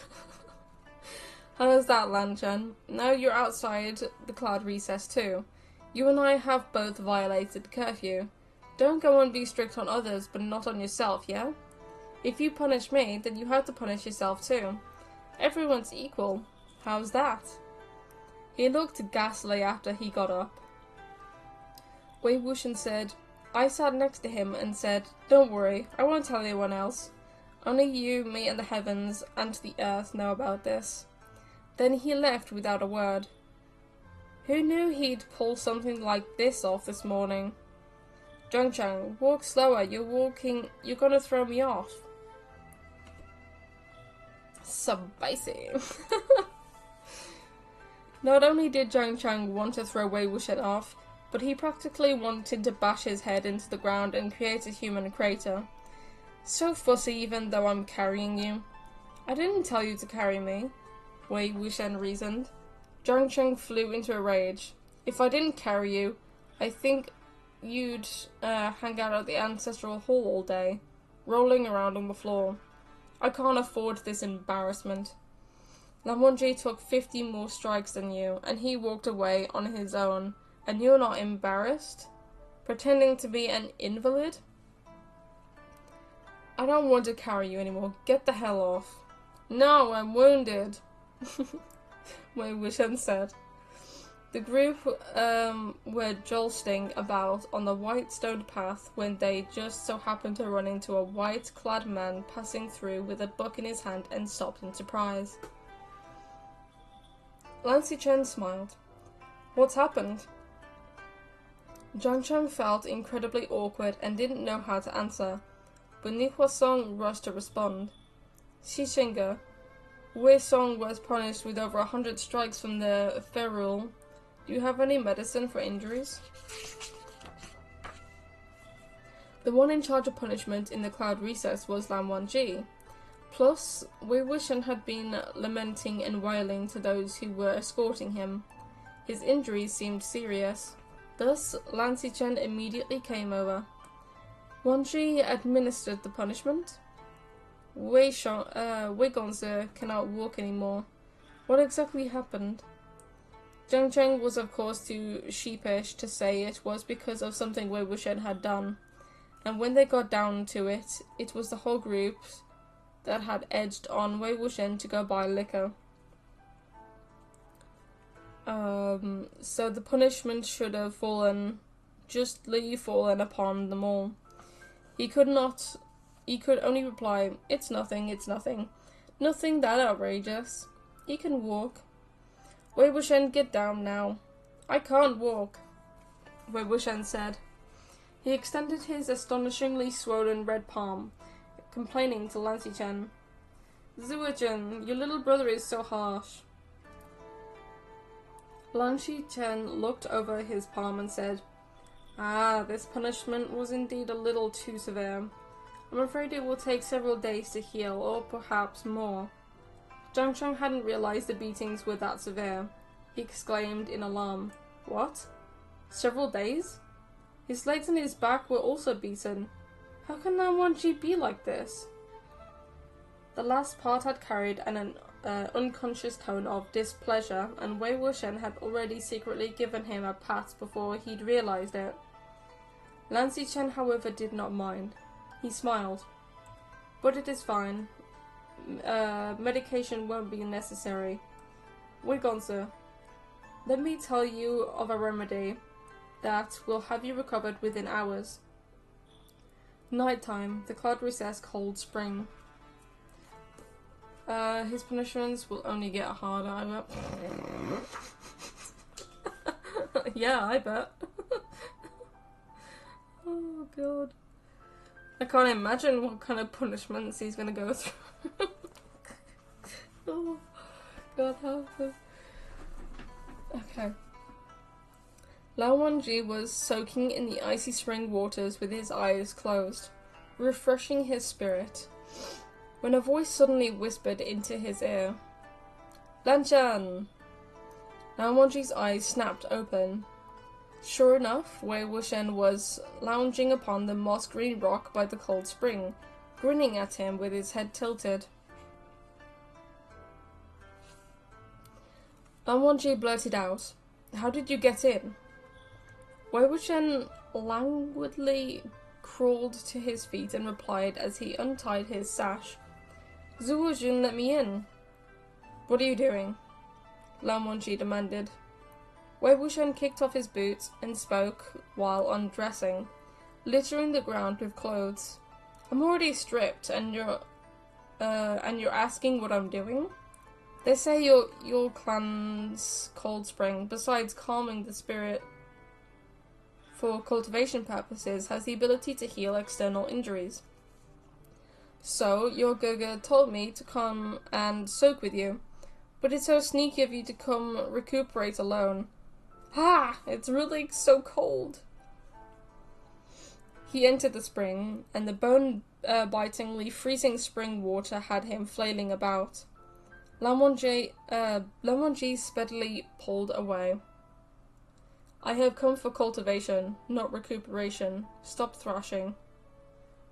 How's that, Lan Chen? Now you're outside the cloud recess too. You and I have both violated curfew. Don't go and be strict on others, but not on yourself, yeah? If you punish me, then you have to punish yourself too. Everyone's equal. How's that? He looked ghastly after he got up. Wei Wuxian said, I sat next to him and said, don't worry, I won't tell anyone else. Only you, me, and the heavens and the earth know about this. Then he left without a word. Who knew he'd pull something like this off this morning? Zhang, walk slower, you're gonna throw me off. Spicy. Not only did Zhang want to throw Wei Wuxian off, but he practically wanted to bash his head into the ground and create a human crater. So fussy even though I'm carrying you. I didn't tell you to carry me, Wei Wuxian reasoned. Zhang flew into a rage. If I didn't carry you, I think you'd hang out at the ancestral hall all day, rolling around on the floor. I can't afford this embarrassment. Lan Wangji took 50 more strikes than you, and he walked away on his own, and you're not embarrassed? Pretending to be an invalid? I don't want to carry you anymore. Get the hell off. No, I'm wounded, Wei Wuxian said. The group were jolting about on the white stone path when they just so happened to run into a white-clad man passing through with a book in his hand and stopped in surprise. Lan Xichen smiled. What's happened? Zhang felt incredibly awkward and didn't know how to answer, but Ni Huasong rushed to respond. Xixinge, Wei Song was punished with over 100 strikes from the ferule. Do you have any medicine for injuries? The one in charge of punishment in the cloud recess was Lan Wangji. Plus, Wei Wuxian had been lamenting and wailing to those who were escorting him. His injuries seemed serious. Thus, Lan Xichen immediately came over. Wangji administered the punishment. Wei Gongzi cannot walk anymore. What exactly happened? Zhang was of course too sheepish to say it was because of something Wei Wuxian had done, and when they got down to it, it was the whole group that had edged on Wei Wuxian to go buy liquor. So the punishment should have justly fallen upon them all. He could only reply, it's nothing. Nothing that outrageous. He can walk. Wei Wuxian, get down now. I can't walk, Wei Wuxian said. He extended his astonishingly swollen red palm, complaining to Lan Xichen. Zuijin, your little brother is so harsh. Lan Xichen looked over his palm and said, this punishment was indeed a little too severe. I'm afraid it will take several days to heal, or perhaps more. Zhang hadn't realized the beatings were that severe. He exclaimed in alarm. What? Several days? His legs and his back were also beaten. How can Lan Wangji be like this? The last part had carried an unconscious tone of displeasure, and Wei Wuxian had already secretly given him a pat before he'd realized it. Lan Xichen, however, did not mind. He smiled. But it is fine. Medication won't be necessary. Wei Gongzi, let me tell you of a remedy that will have you recovered within hours. Nighttime, the cloud recess, cold spring. His punishments will only get harder, I bet. Yeah, I bet. Oh god. I can't imagine what kind of punishments he's gonna go through. Oh god, help him. Okay. Lan Wangji was soaking in the icy spring waters with his eyes closed, refreshing his spirit, when a voice suddenly whispered into his ear. Lanchan! Lan Wangji's eyes snapped open. Sure enough, Wei Wuxian was lounging upon the moss-green rock by the cold spring, grinning at him with his head tilted. Lan Wangji blurted out, How did you get in? Wei Wuxian languidly crawled to his feet and replied as he untied his sash. Zhuo Jun let me in. What are you doing? Lan Wangji demanded. Wei Wuxian kicked off his boots and spoke while undressing, littering the ground with clothes. I'm already stripped, and you're asking what I'm doing? They say your clan's cold spring, besides calming the spirit for cultivation purposes, has the ability to heal external injuries. So, your Gurga told me to come and soak with you, but it's so sneaky of you to come recuperate alone. Ha! It's really so cold. He entered the spring, and the bone-bitingly freezing spring water had him flailing about. Lan Wangji speedily pulled away. I have come for cultivation, not recuperation. Stop thrashing.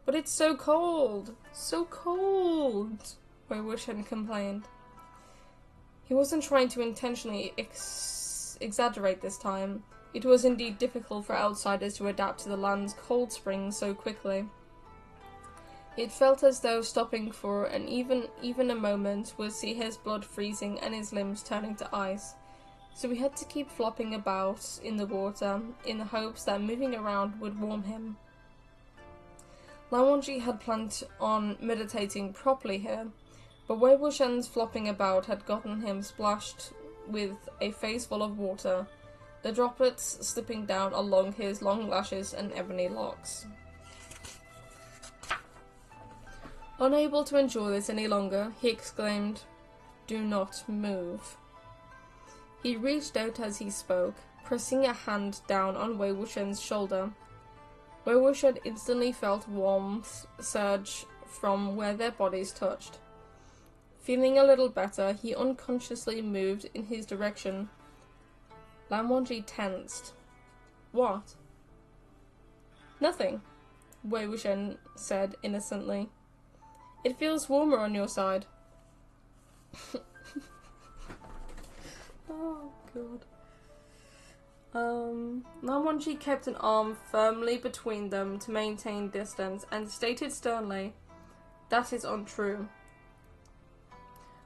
But it's so cold! So cold! Wei Wuxian complained. He wasn't trying to intentionally exaggerate this time. It was indeed difficult for outsiders to adapt to the land's cold springs so quickly. It felt as though stopping for even a moment would see his blood freezing and his limbs turning to ice. So he had to keep flopping about in the water, in the hopes that moving around would warm him. Lan Wangji had planned on meditating properly here, but Wei Wuxian's flopping about had gotten him splashed with a face full of water, the droplets slipping down along his long lashes and ebony locks. Unable to endure this any longer, he exclaimed, "Do not move." He reached out as he spoke, pressing a hand down on Wei Wuxian's shoulder. Wei Wuxian instantly felt warmth surge from where their bodies touched. Feeling a little better, he unconsciously moved in his direction. Lan Wangji tensed. What? Nothing, Wei Wuxian said innocently. It feels warmer on your side. Oh, God. Lan Wangji kept an arm firmly between them to maintain distance and stated sternly, "That is untrue."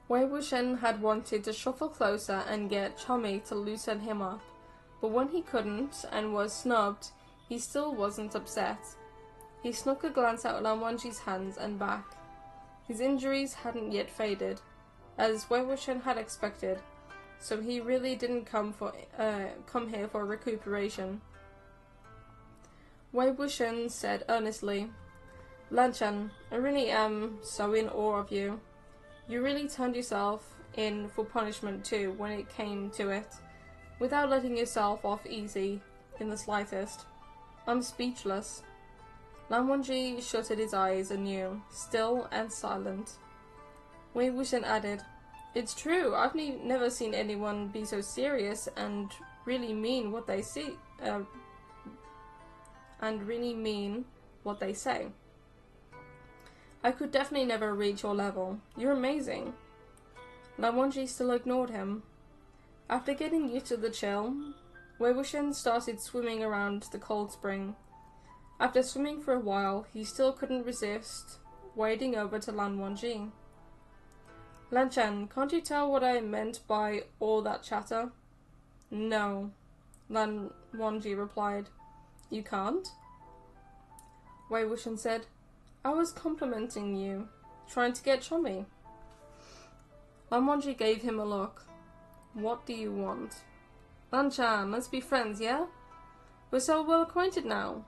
Wei Wuxian had wanted to shuffle closer and get Chummy to loosen him up, but when he couldn't and was snubbed, he still wasn't upset. He snuck a glance at Lan Wangji's hands and back. His injuries hadn't yet faded, as Wei Wuxian had expected, so he really didn't come here for recuperation. Wei Wuxian said earnestly, "Lan Chen, I really am so in awe of you. You really turned yourself in for punishment too when it came to it, without letting yourself off easy in the slightest. I'm speechless." Lan Wangji shuttered his eyes anew, still and silent. Wei Wuxian added, "It's true, I've never seen anyone be so serious and really mean what they say. I could definitely never reach your level. You're amazing." Lan Wangji still ignored him. After getting used to the chill, Wei Wuxian started swimming around the cold spring. After swimming for a while, he still couldn't resist wading over to Lan Wangji. "Lan Chen, can't you tell what I meant by all that chatter?" "No," Lan Wangji replied. "You can't?" Wei Wuxian said, "I was complimenting you, trying to get chummy." Lan Wangji gave him a look. "What do you want?" "Lan Chen, let's be friends, yeah? We're so well acquainted now."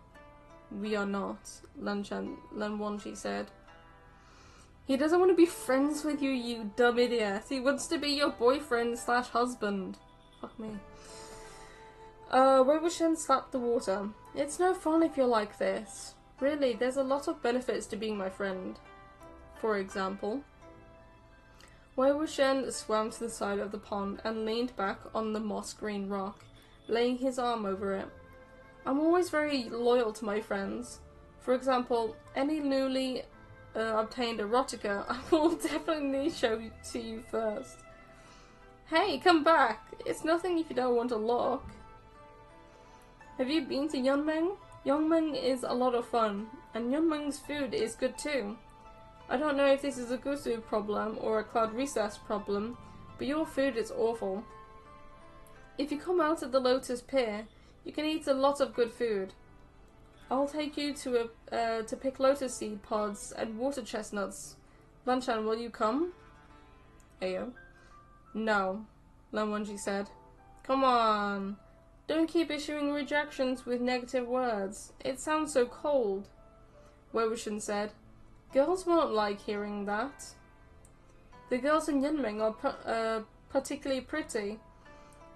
"We are not," Lan Wangji said. "He doesn't want to be friends with you, you dumb idiot. He wants to be your boyfriend/husband. Fuck me. Wei Wuxian slapped the water. "It's no fun if you're like this. Really, there's a lot of benefits to being my friend. For example." Wei Wuxian swam to the side of the pond and leaned back on the moss-green rock, laying his arm over it. "I'm always very loyal to my friends. For example, any newly obtained erotica, I will definitely show to you first. Hey, come back! It's nothing if you don't want to look." "Have you been to Yunmeng? Yunmeng is a lot of fun, and Yunmeng's food is good too. I don't know if this is a Gusu problem or a Cloud Recess problem, but your food is awful. If you come out at the Lotus Pier, you can eat a lot of good food. I'll take you to pick lotus seed pods and water chestnuts. Lan Chen, will you come?" "Ayo." "No," Lan Wangji said. "Come on. Don't keep issuing rejections with negative words. It sounds so cold, Wei Wuxian said. Girls won't like hearing that. The girls in Yunming are particularly pretty.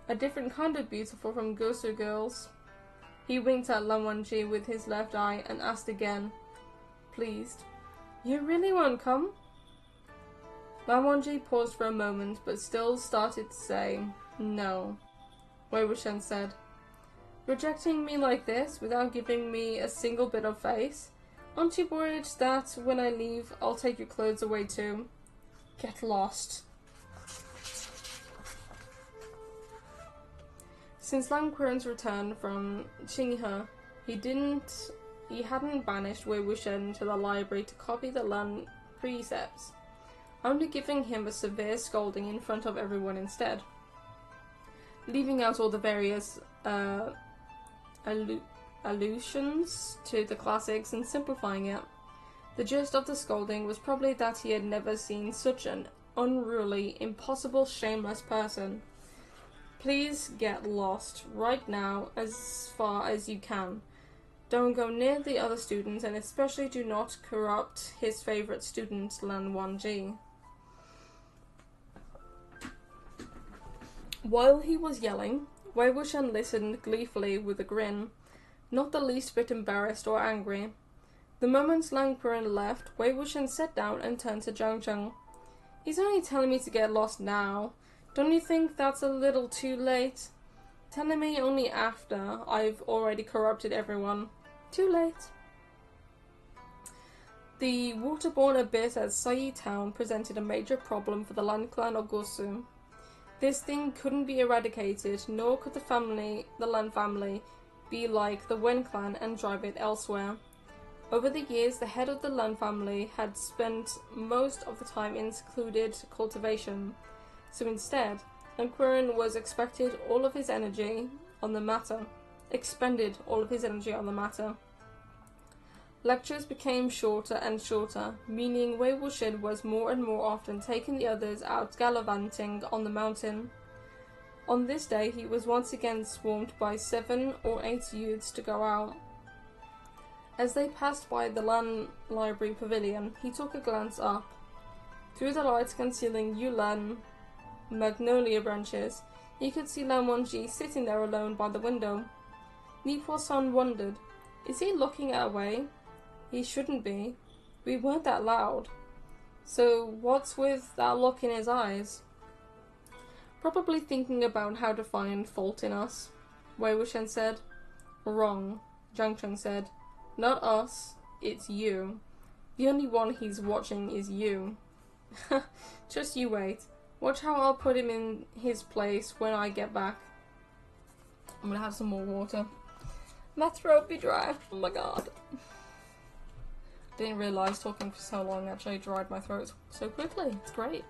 A different kind of beautiful from Gosu girls. He winked at Lan Wangji with his left eye and asked again, pleased, You really won't come? Lan Wangji paused for a moment, but still started to say, no. Wei Wuxian said, Rejecting me like this, without giving me a single bit of face? Aren't you worried that when I leave, I'll take your clothes away too? Get lost. Since Lan Qiren's return from Qinghe, he hadn't banished Wei Wuxian to the library to copy the Lan precepts, only giving him a severe scolding in front of everyone instead, leaving out all the various allusions to the classics and simplifying it. The gist of the scolding was probably that he had never seen such an unruly, impossible, shameless person. Please get lost right now as far as you can. Don't go near the other students, and especially do not corrupt his favorite student, Lan Wangji. While he was yelling, Wei Wuxian listened gleefully with a grin, not the least bit embarrassed or angry. The moment Lan Qiren left, Wei Wuxian sat down and turned to Zhang Zheng. He's only telling me to get lost now. Don't you think that's a little too late? Telling me only after I've already corrupted everyone. Too late. The waterborne abyss at Sai Town presented a major problem for the Lan clan of Gosu. This thing couldn't be eradicated, nor could the Lan family, be like the Wen clan and drive it elsewhere. Over the years, the head of the Lan family had spent most of the time in secluded cultivation, so instead, Lan Qiren was expended all of his energy on the matter. Lectures became shorter and shorter, meaning Wei Wuxian was more and more often taking the others out gallivanting on the mountain. On this day, he was once again swarmed by 7 or 8 youths to go out. As they passed by the Lan Library Pavilion, he took a glance up. Through the lights concealing Yulan magnolia branches, he could see Lan Wangji sitting there alone by the window. Li Puosan wondered, is he looking our way? He shouldn't be. We weren't that loud. So what's with that look in his eyes? Probably thinking about how to find fault in us, Wei Wuxian said. Wrong, Zhang Cheng said. Not us, it's you. The only one he's watching is you. Just you wait. Watch how I'll put him in his place when I get back. I'm gonna have some more water. My throat be dry. Oh my god. Didn't realise talking for so long actually dried my throat so quickly. It's great.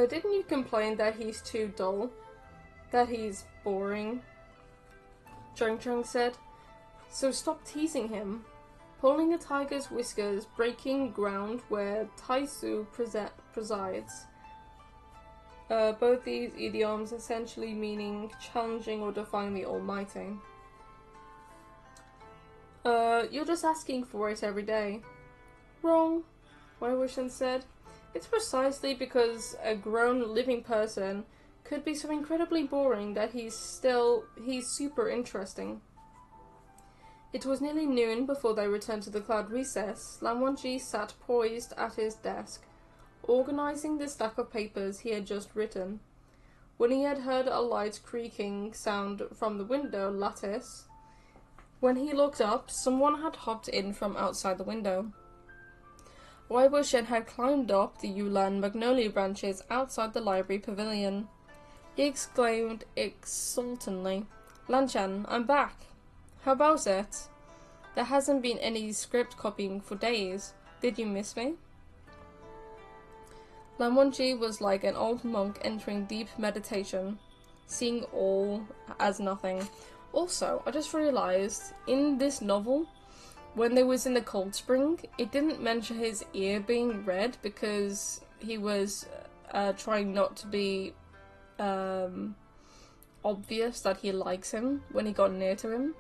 Didn't you complain that he's too dull? That he's boring? Zheng Zheng said. So stop teasing him. Pulling a tiger's whiskers, breaking ground where Taisu presides. Both these idioms essentially meaning challenging or defying the Almighty. You're just asking for it every day. Wrong, Wei Wuxian said. It's precisely because a grown living person could be so incredibly boring that he's super interesting. It was nearly noon before they returned to the cloud recess. Lan Wangji sat poised at his desk, organizing the stack of papers he had just written. When he had heard a light creaking sound from the window lattice, when he looked up, someone had hopped in from outside the window. Wei Wuxian had climbed up the Yulan magnolia branches outside the library pavilion. He exclaimed exultantly, Lan Chan, I'm back! How about it? There hasn't been any script copying for days. Did you miss me? Lan Wangji was like an old monk entering deep meditation, seeing all as nothing. Also, I just realised, in this novel, when they was in the cold spring, it didn't mention his ear being red because he was trying not to be obvious that he likes him when he got near to him.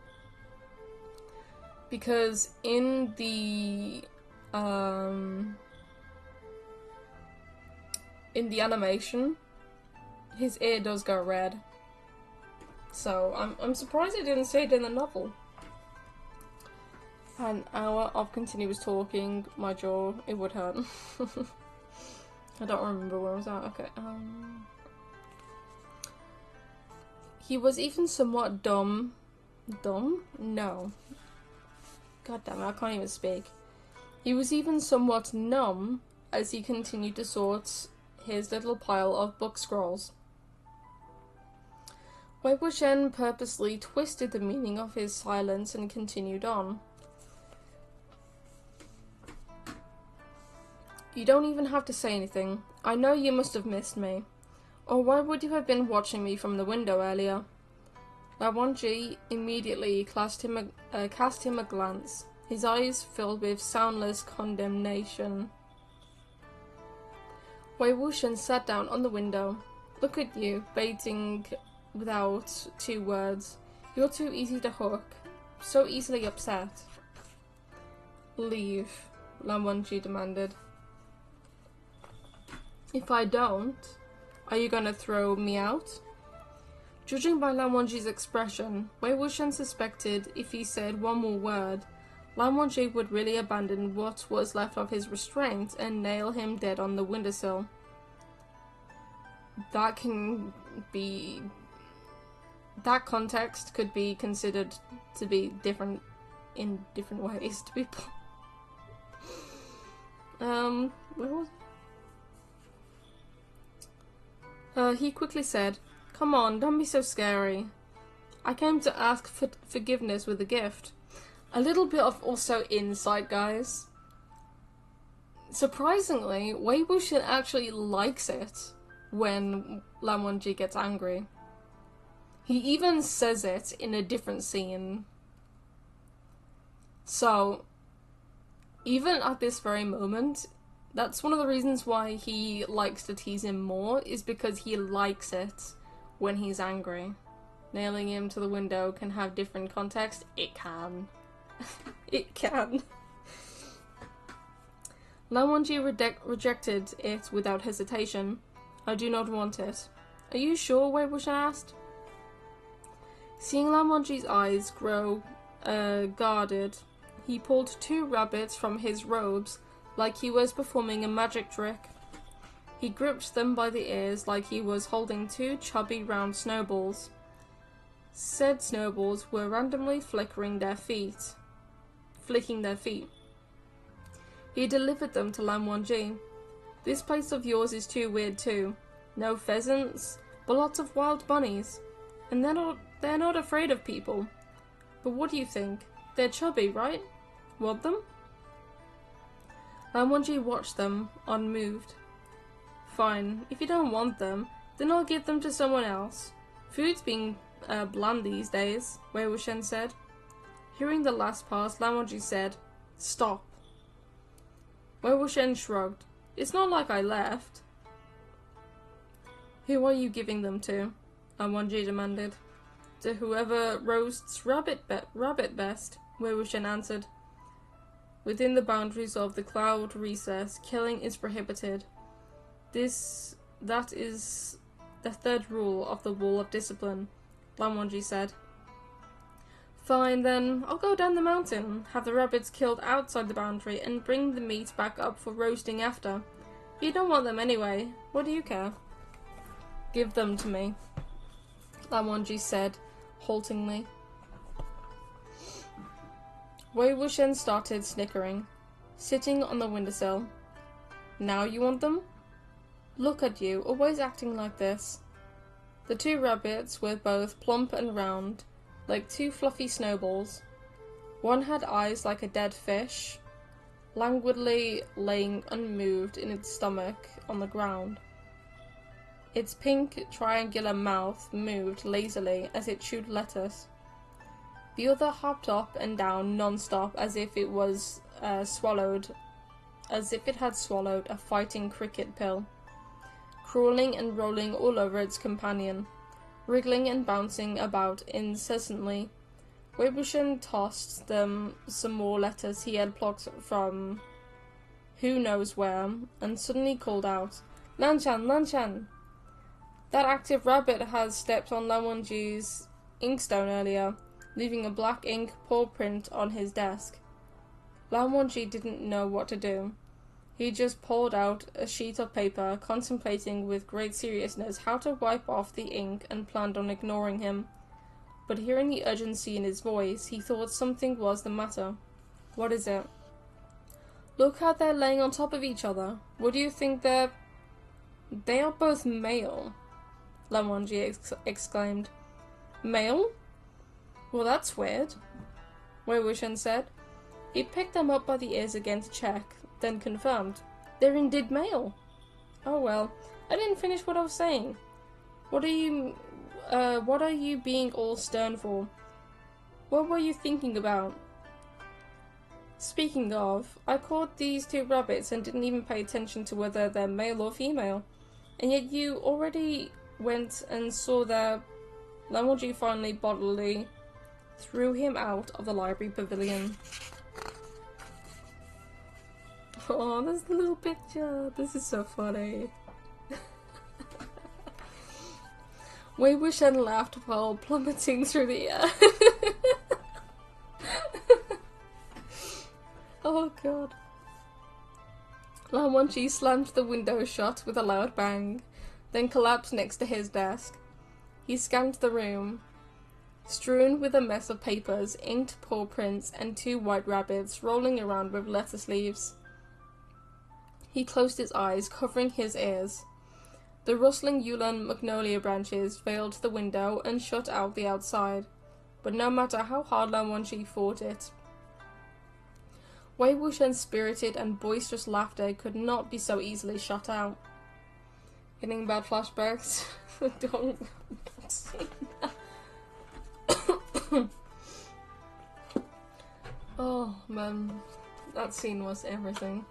Because in the animation, his ear does go red. So I'm surprised it didn't say it in the novel. An hour of continuous talking, my jaw, it would hurt. I don't remember where I was at. Okay. He was even somewhat dumb. Dumb? No. God damn it, I can't even speak. He was even somewhat numb as he continued to sort his little pile of book scrolls. Wei Wuxian purposely twisted the meaning of his silence and continued on. You don't even have to say anything. I know you must have missed me. Or why would you have been watching me from the window earlier? Lan Wangji immediately cast him a glance, his eyes filled with soundless condemnation. Wei Wuxian sat down on the window. Look at you, baiting without 2 words. You're too easy to hook, so easily upset. Leave, Lan Wangji demanded. If I don't, are you gonna throw me out? Judging by Lan Wangji's expression, Wei Wuxian suspected if he said one more word, Lan Wangji would really abandon what was left of his restraint and nail him dead on the windowsill. That context could be considered to be different in different ways to people. Where was it? He quickly said, "Come on, don't be so scary. I came to ask for forgiveness with a gift." A little bit of also insight, guys. Surprisingly, Wei Wuxian actually likes it when Lan Wangji gets angry. He even says it in a different scene. So, even at this very moment, that's one of the reasons why he likes to tease him more, is because he likes it when he's angry. Nailing him to the window can have different context. It can. It can. Lan Wangji rejected it without hesitation. I do not want it. Are you sure? Wei Wuxian asked. Seeing Lan Wangji's eyes grow guarded, he pulled 2 rabbits from his robes like he was performing a magic trick. He gripped them by the ears like he was holding 2 chubby round snowballs. Said snowballs were randomly flicking their feet. He delivered them to Lan Wangji. This place of yours is too weird too. No pheasants, but lots of wild bunnies. And they're not afraid of people. But what do you think? They're chubby, right? Want them? Lan Wangji watched them, unmoved. Fine, if you don't want them, then I'll give them to someone else. Food's being bland these days, Wei Wuxian said. Hearing the last part, Lan Wangji said, "Stop." Wei Wuxian shrugged. It's not like I left. Who are you giving them to? Lan Wangji demanded. To whoever roasts rabbit best, Wei Wuxian answered. Within the boundaries of the cloud recess, killing is prohibited. That is the 3rd rule of the Wall of Discipline, Lan Wangji said. Fine then, I'll go down the mountain, have the rabbits killed outside the boundary, and bring the meat back up for roasting after. You don't want them anyway, what do you care? Give them to me, Lan Wangji said, haltingly. Wei Wuxian started snickering, sitting on the windowsill. Now you want them? Look at you, always acting like this. The 2 rabbits were both plump and round, like 2 fluffy snowballs. One had eyes like a dead fish, languidly laying unmoved in its stomach on the ground. Its pink, triangular mouth moved lazily as it chewed lettuce. The other hopped up and down non-stop as if it had swallowed a fighting cricket pill, crawling and rolling all over its companion, wriggling and bouncing about incessantly. Wei Wuxian tossed them some more lettuce he had plucked from who knows where, and suddenly called out, "Lanchan, Lanchan! That active rabbit has stepped on Lan Wangji's inkstone earlier, leaving a black ink paw print on his desk." Lan Wangji didn't know what to do. He just pulled out a sheet of paper, contemplating with great seriousness how to wipe off the ink, and planned on ignoring him. But hearing the urgency in his voice, he thought something was the matter. "What is it?" "Look how they're laying on top of each other. What do you think they're... They are both male," Lan Wangji exclaimed. "Male? Well, that's weird," Wei Wuxian said. He picked them up by the ears again to check, then confirmed. "They're indeed male." "Oh well, I didn't finish what I was saying. What are you being all stern for? What were you thinking about?" "Speaking of, I caught these two rabbits and didn't even pay attention to whether they're male or female. And yet you already went and saw their..." Lan Wangji finally bodily threw him out of the library pavilion. Oh, there's the little picture. This is so funny. Wei Wuxian laughed while plummeting through the air. Oh god. Lan Wangji slammed the window shut with a loud bang, then collapsed next to his desk. He scanned the room, strewn with a mess of papers, inked paw prints, and two white rabbits rolling around with lettuce leaves. He closed his eyes, covering his ears. The rustling Yulin magnolia branches veiled the window and shut out the outside, but no matter how hard Lan Wangji fought it, Wei Wuxian's spirited and boisterous laughter could not be so easily shut out. Getting bad flashbacks? Don't say that. Oh man, that scene was everything.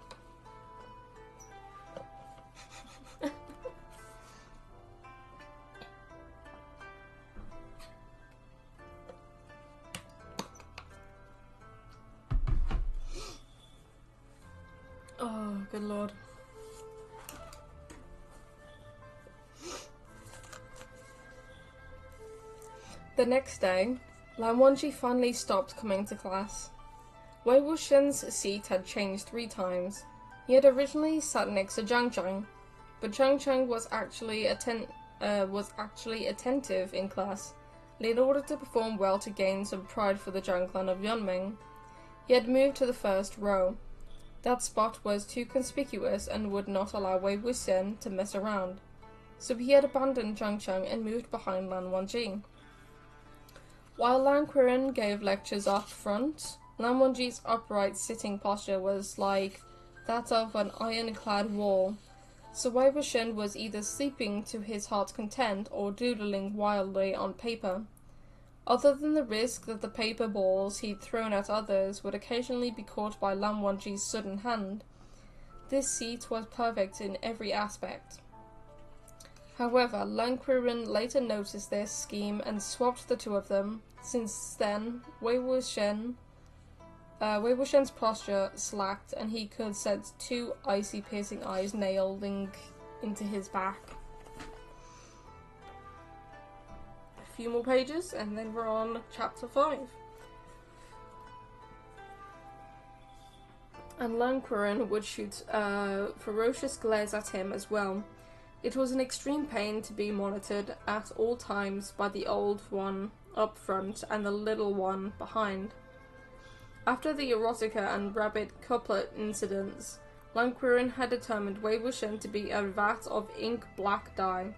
Oh, good lord. The next day, Lan Wangji finally stopped coming to class. Wei Wuxian's seat had changed 3 times. He had originally sat next to Zhang Zhang, but Zhang Zhang was actually attentive in class, and in order to perform well to gain some pride for the Zhang clan of Yunming, he had moved to the first row. That spot was too conspicuous and would not allow Wei Wuxian to mess around, so he had abandoned Zhang Zhang and moved behind Lan Wangji. While Lan Qiren gave lectures up front, Lan Wangji's upright sitting posture was like that of an ironclad wall, so Wei Wuxian was either sleeping to his heart's content or doodling wildly on paper. Other than the risk that the paper balls he'd thrown at others would occasionally be caught by Lan Wangji's sudden hand, this seat was perfect in every aspect. However, Lan Qiren later noticed this scheme and swapped the two of them. Since then, Wei Wuxian's posture slacked and he could sense 2 icy piercing eyes nailing into his back. Few more pages and then we're on chapter 5. And Lan Qiren would shoot ferocious glares at him as well. It was an extreme pain to be monitored at all times by the old one up front and the little one behind. After the erotica and rabbit couplet incidents, Lan Qiren had determined Wei Wuxian to be a vat of ink black dye.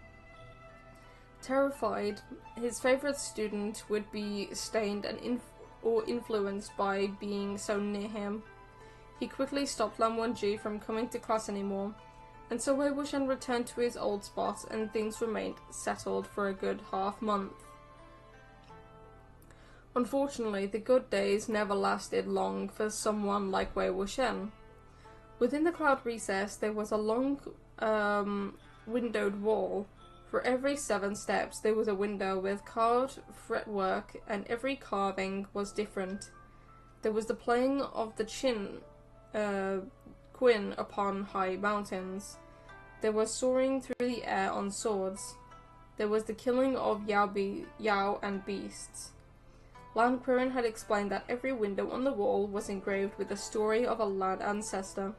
Terrified, his favourite student would be stained and or influenced by being so near him. He quickly stopped Lan Wonji from coming to class anymore, and so Wei Wuxian returned to his old spot and things remained settled for a good half-month. Unfortunately, the good days never lasted long for someone like Wei Wuxian. Within the cloud recess there was a long windowed wall. For every 7 steps there was a window with carved fretwork, and every carving was different. There was the playing of the Quin upon high mountains. There was soaring through the air on swords. There was the killing of Yao and beasts. Lan Qiren had explained that every window on the wall was engraved with the story of a Lan ancestor.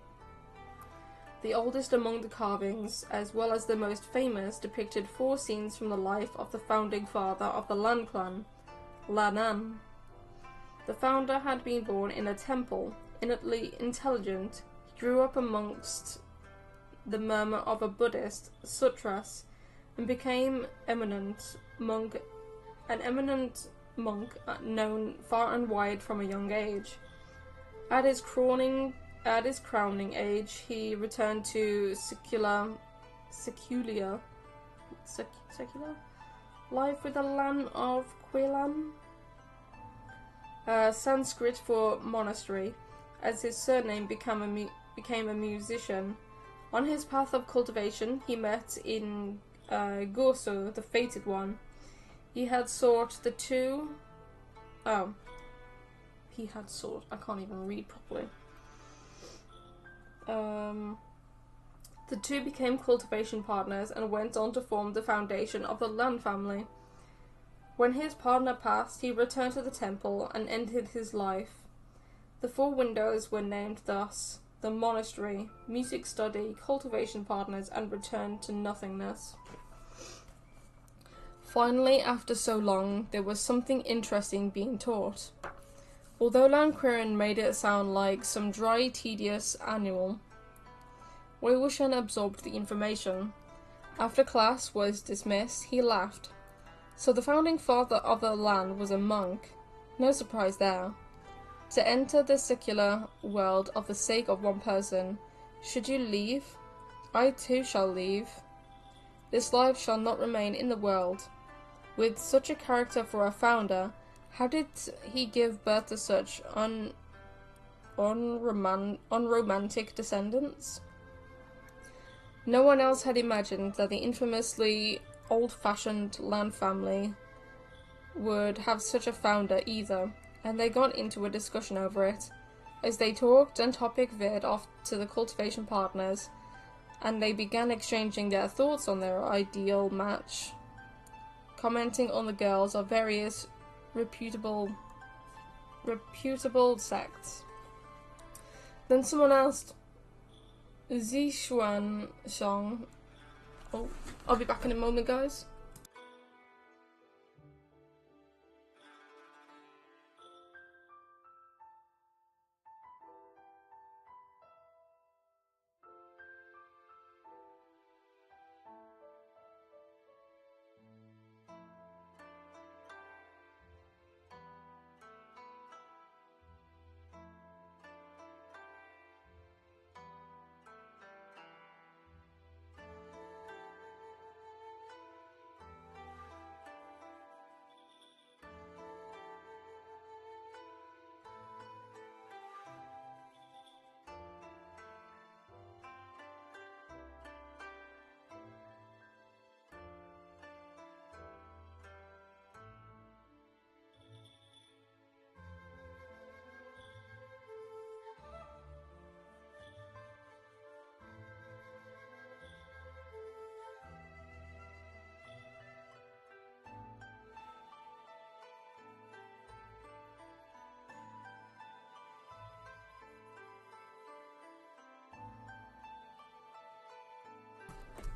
The oldest among the carvings, as well as the most famous, depicted 4 scenes from the life of the founding father of the Lan clan, Lanan. The founder had been born in a temple, innately intelligent. He grew up amongst the murmur of a Buddhist sutras and became an eminent monk known far and wide from a young age. At his crowning age, he returned to secular life with the Lan of Qilan, Sanskrit for monastery, as his surname became a musician. On his path of cultivation, he met in Gorso, the Fated One. He had sought the two. I can't even read properly. The two became cultivation partners and went on to form the foundation of the Lan family. When his partner passed, he returned to the temple and ended his life. The 4 windows were named thus: the monastery, music study, cultivation partners, and return to nothingness. Finally, after so long, there was something interesting being taught. Although Lan Qiren made it sound like some dry, tedious annual, Wei Wuxian absorbed the information. After class was dismissed, he laughed. So the founding father of the Lan was a monk. No surprise there. To enter the secular world of the sake of one person, should you leave? I too shall leave. This life shall not remain in the world. With such a character for a founder, how did he give birth to such unromantic descendants? No one else had imagined that the infamously old-fashioned Lan family would have such a founder either, and they got into a discussion over it. As they talked, and topic veered off to the cultivation partners, and they began exchanging their thoughts on their ideal match, commenting on the girls of various reputable sects. Then someone asked, Zixuan Song. Oh, I'll be back in a moment, guys.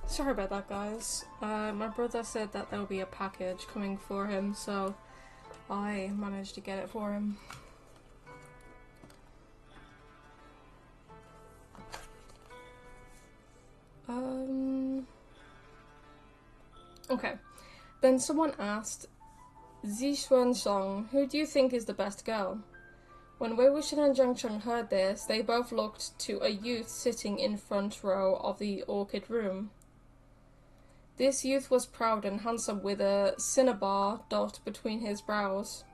Sorry about that, guys. My brother said that there will be a package coming for him, so I managed to get it for him. Okay. Then someone asked, Zixuan Song, who do you think is the best girl? When Wei Wuxian and Jiang Cheng heard this, they both looked to a youth sitting in front row of the orchid room. This youth was proud and handsome with a cinnabar dot between his brows,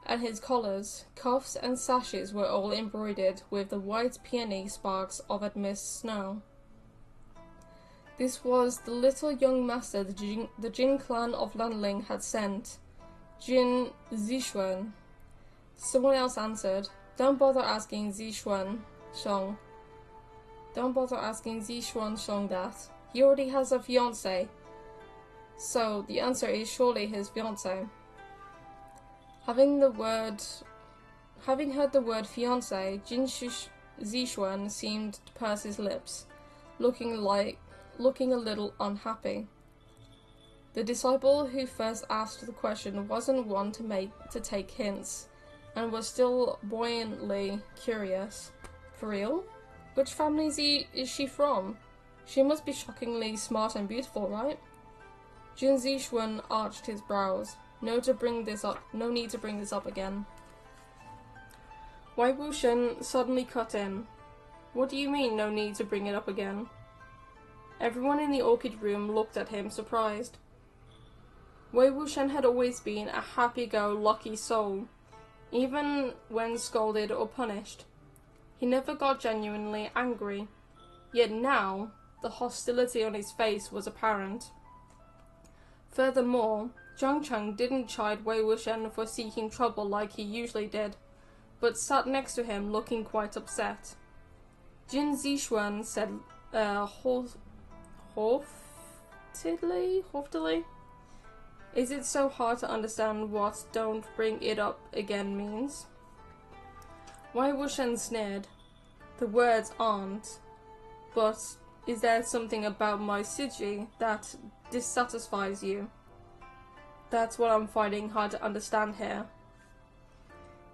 and his collars, cuffs, and sashes were all embroidered with the white peony sparks of a mist snow. This was the little young master the Jin clan of Lanling had sent, Jin Zixuan. Someone else answered, "Don't bother asking Zixuan Song. Don't bother asking Zixuan Song that. He already has a fiancé." So the answer is surely his fiancé. Having heard the word fiancé, Jin Zixuan seemed to purse his lips, looking a little unhappy. The disciple who first asked the question wasn't one to take hints, and was still buoyantly curious. For real? Which family is she from? She must be shockingly smart and beautiful, right? Jin Zixuan arched his brows. No need to bring this up again. Wei Wuxian suddenly cut in. What do you mean, no need to bring it up again? Everyone in the orchid room looked at him, surprised. Wei Wuxian had always been a happy-go-lucky soul, even when scolded or punished. He never got genuinely angry, yet now the hostility on his face was apparent. Furthermore, Jiang Cheng didn't chide Wei Wuxian for seeking trouble like he usually did, but sat next to him looking quite upset. Jin Zixuan said haughtily, "Is it so hard to understand what 'don't bring it up again' means?" Wei Wuxian sneered. "The words aren't, but is there something about my Siji that dissatisfies you? That's what I'm finding hard to understand here."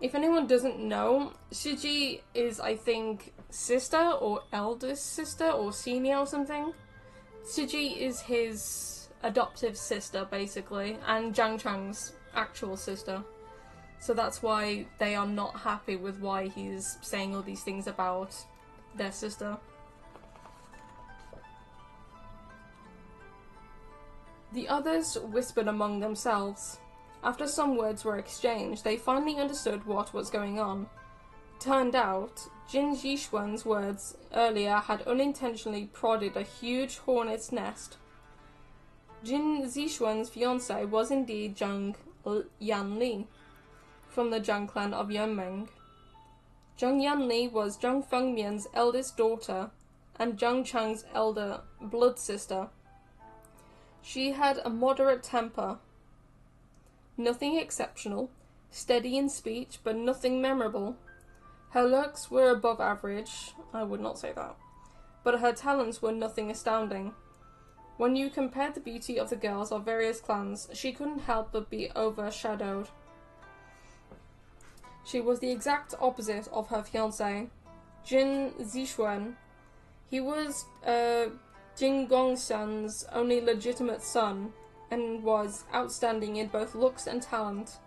If anyone doesn't know, Siji is, I think, sister or eldest sister or senior or something. Siji is his adoptive sister, basically, and Jiang Cheng's actual sister. So that's why they are not happy with why he's saying all these things about their sister. The others whispered among themselves. After some words were exchanged, they finally understood what was going on. Turned out, Jin Zixuan's words earlier had unintentionally prodded a huge hornet's nest. Jin Zixuan's fiancée was indeed Zhang Yanli, from the Zhang clan of Wei Ming. Zhang Yanli was Zhang Fengmian's eldest daughter and Jiang Cheng's elder blood sister. She had a moderate temper. Nothing exceptional, steady in speech, but nothing memorable. Her looks were above average, I would not say that, but her talents were nothing astounding. When you compared the beauty of the girls of various clans, she couldn't help but be overshadowed. She was the exact opposite of her fiancé, Jin Zixuan. He was Jin Gongxian's only legitimate son, and was outstanding in both looks and talent.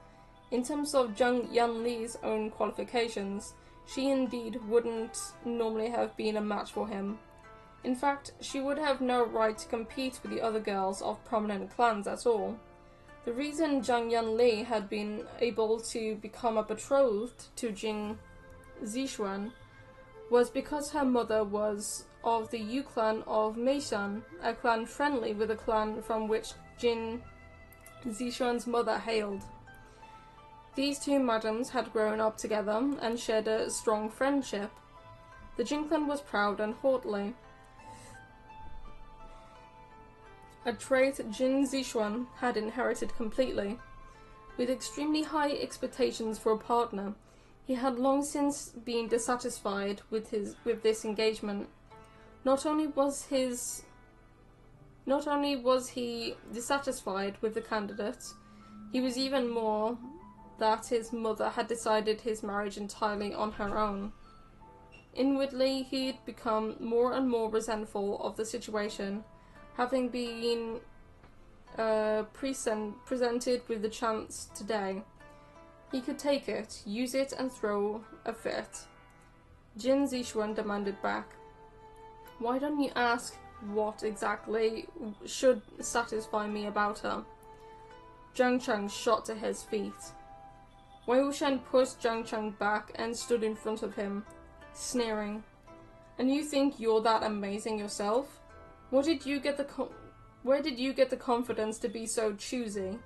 In terms of Zhang Yanli's own qualifications, she indeed wouldn't normally have been a match for him. In fact, she would have no right to compete with the other girls of prominent clans at all. The reason Zhang Yanli had been able to become a betrothed to Jin Zixuan was because her mother was of the Yu clan of Meishan, a clan friendly with the clan from which Jin Zixuan's mother hailed. These two madams had grown up together and shared a strong friendship. The Jin clan was proud and courtly, a trait Jin Zixuan had inherited completely. With extremely high expectations for a partner, he had long since been dissatisfied with this engagement. Not only was he dissatisfied with the candidate, he was even more that his mother had decided his marriage entirely on her own. Inwardly, he'd become more and more resentful of the situation, having been presented with the chance today. He could take it, use it, and throw a fit. Jin Zixuan demanded back. Why don't you ask what exactly should satisfy me about her? Zhang Cheng shot to his feet. Wei Wuxian pushed Zhang Cheng back and stood in front of him, sneering. And you think you're that amazing yourself? Where did you get the confidence to be so choosy?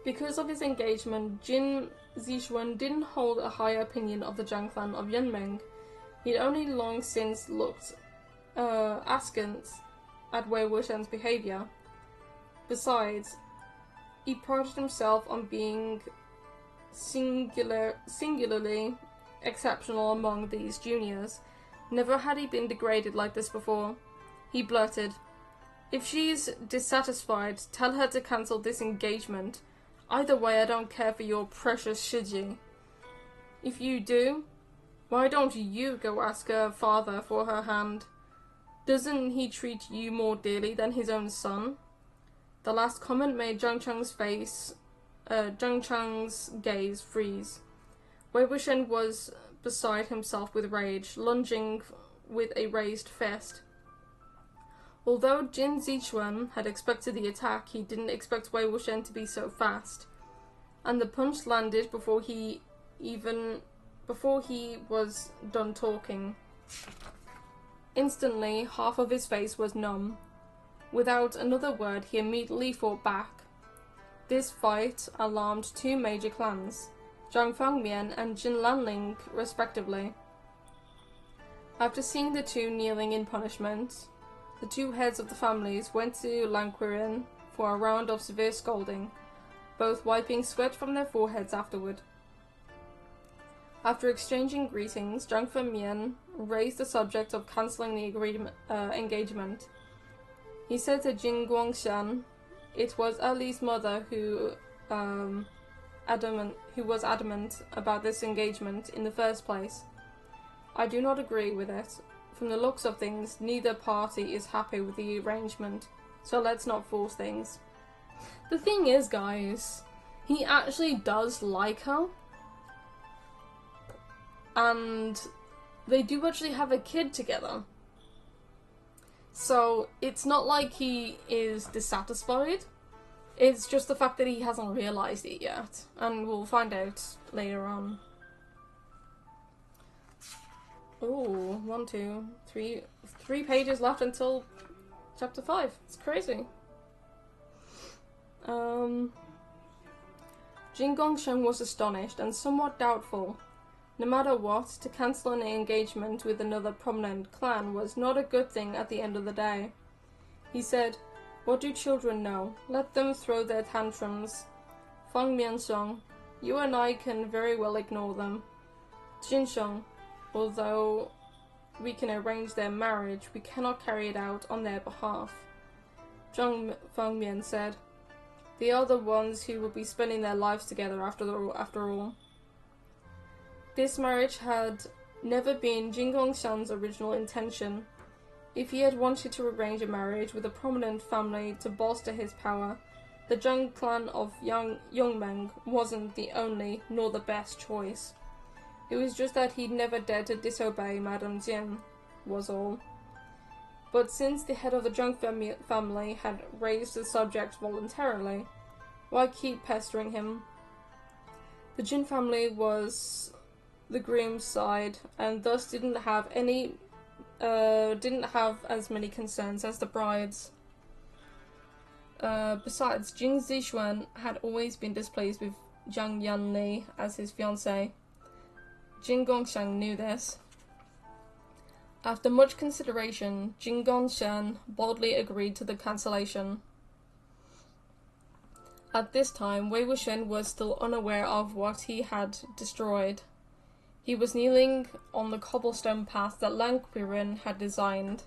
Because of his engagement, Jin Zixuan didn't hold a high opinion of the Zhang clan of Ming. He'd only long since looked askance at Wei Wuxian's behavior. Besides, he prided himself on being singularly exceptional among these juniors. Never had he been degraded like this before. He blurted, "If she's dissatisfied, tell her to cancel this engagement. Either way, I don't care for your precious Shiji. If you do, why don't you go ask her father for her hand? Doesn't he treat you more dearly than his own son?" The last comment made Zhang Cheng's gaze freeze. Wei Wuxian was beside himself with rage, lunging with a raised fist. Although Jin Zixuan had expected the attack, he didn't expect Wei Wuxian to be so fast, and the punch landed before he was done talking. Instantly, half of his face was numb. Without another word, he immediately fought back. This fight alarmed two major clans, Zhang Fangmian and Jin Lanling, respectively. After seeing the two kneeling in punishment, the two heads of the families went to Lanquirin for a round of severe scolding, both wiping sweat from their foreheads afterward. After exchanging greetings, Zhang Fangmian raised the subject of cancelling the engagement. He said to Jin Guangxian it was Ali's mother who was adamant about this engagement in the first place. I do not agree with it. From the looks of things, neither party is happy with the arrangement, so let's not force things. The thing is, guys, he actually does like her, and they do actually have a kid together. So it's not like he is dissatisfied, it's just the fact that he hasn't realised it yet, and we'll find out later on. Oh, 1, 2, 3, 3 pages left until chapter 5. It's crazy. Jin Gongsheng was astonished and somewhat doubtful. No matter what, to cancel an engagement with another prominent clan was not a good thing at the end of the day. He said, "What do children know? Let them throw their tantrums. Fang Miansheng, you and I can very well ignore them. Jinsheng, although we can arrange their marriage, we cannot carry it out on their behalf." Zhang Fangmian said, "They are the ones who will be spending their lives together after all. This marriage had never been Jin Gongxian's original intention. If he had wanted to arrange a marriage with a prominent family to bolster his power, the Zhang clan of Yongmeng wasn't the only nor the best choice. It was just that he'd never dared to disobey Madame Jian, was all. But since the head of the Zhang family had raised the subject voluntarily, why keep pestering him? The Jin family was the groom's side, and thus didn't have as many concerns as the bride's. Besides, Jin Zixuan had always been displeased with Zhang Yanli as his fiancée. Jin Gongxian knew this. After much consideration, Jin Gongxian boldly agreed to the cancellation. At this time, Wei Wuxian was still unaware of what he had destroyed. He was kneeling on the cobblestone path that Lan Qiren had designed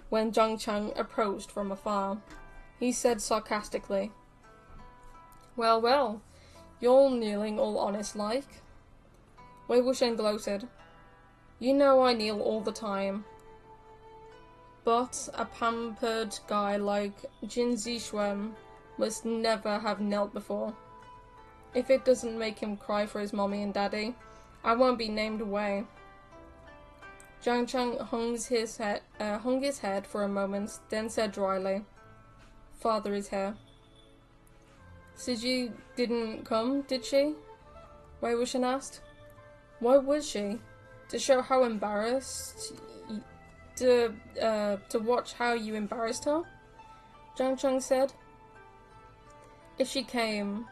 when Zhang Cheng approached from afar. He said sarcastically, "Well, well, you're kneeling all honest-like." Wei Wuxian gloated, "You know I kneel all the time." But a pampered guy like Jin Zixuan must never have knelt before. If it doesn't make him cry for his mommy and daddy, I won't be named Wei. Zhang Cheng hung his head for a moment, then said dryly, "Father is here." "Siji didn't come, did she?" Wei Wuxian asked. "Why would she? To show how embarrassed? To watch how you embarrassed her?" Zhang Cheng said. "If she came,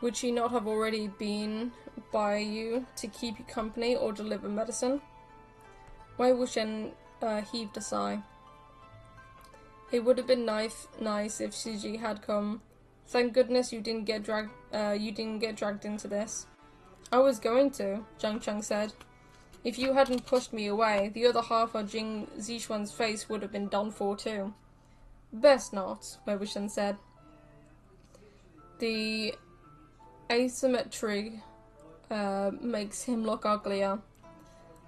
would she not have already been by you to keep you company or deliver medicine?" Wei Wuxian heaved a sigh. "It would have been nice if Siji had come. Thank goodness you didn't get dragged into this." "I was going to," Zhang Cheng said. "If you hadn't pushed me away, the other half of Jing Zixuan's face would have been done for too." "Best not," Wei Wuxian said. "The asymmetry makes him look uglier.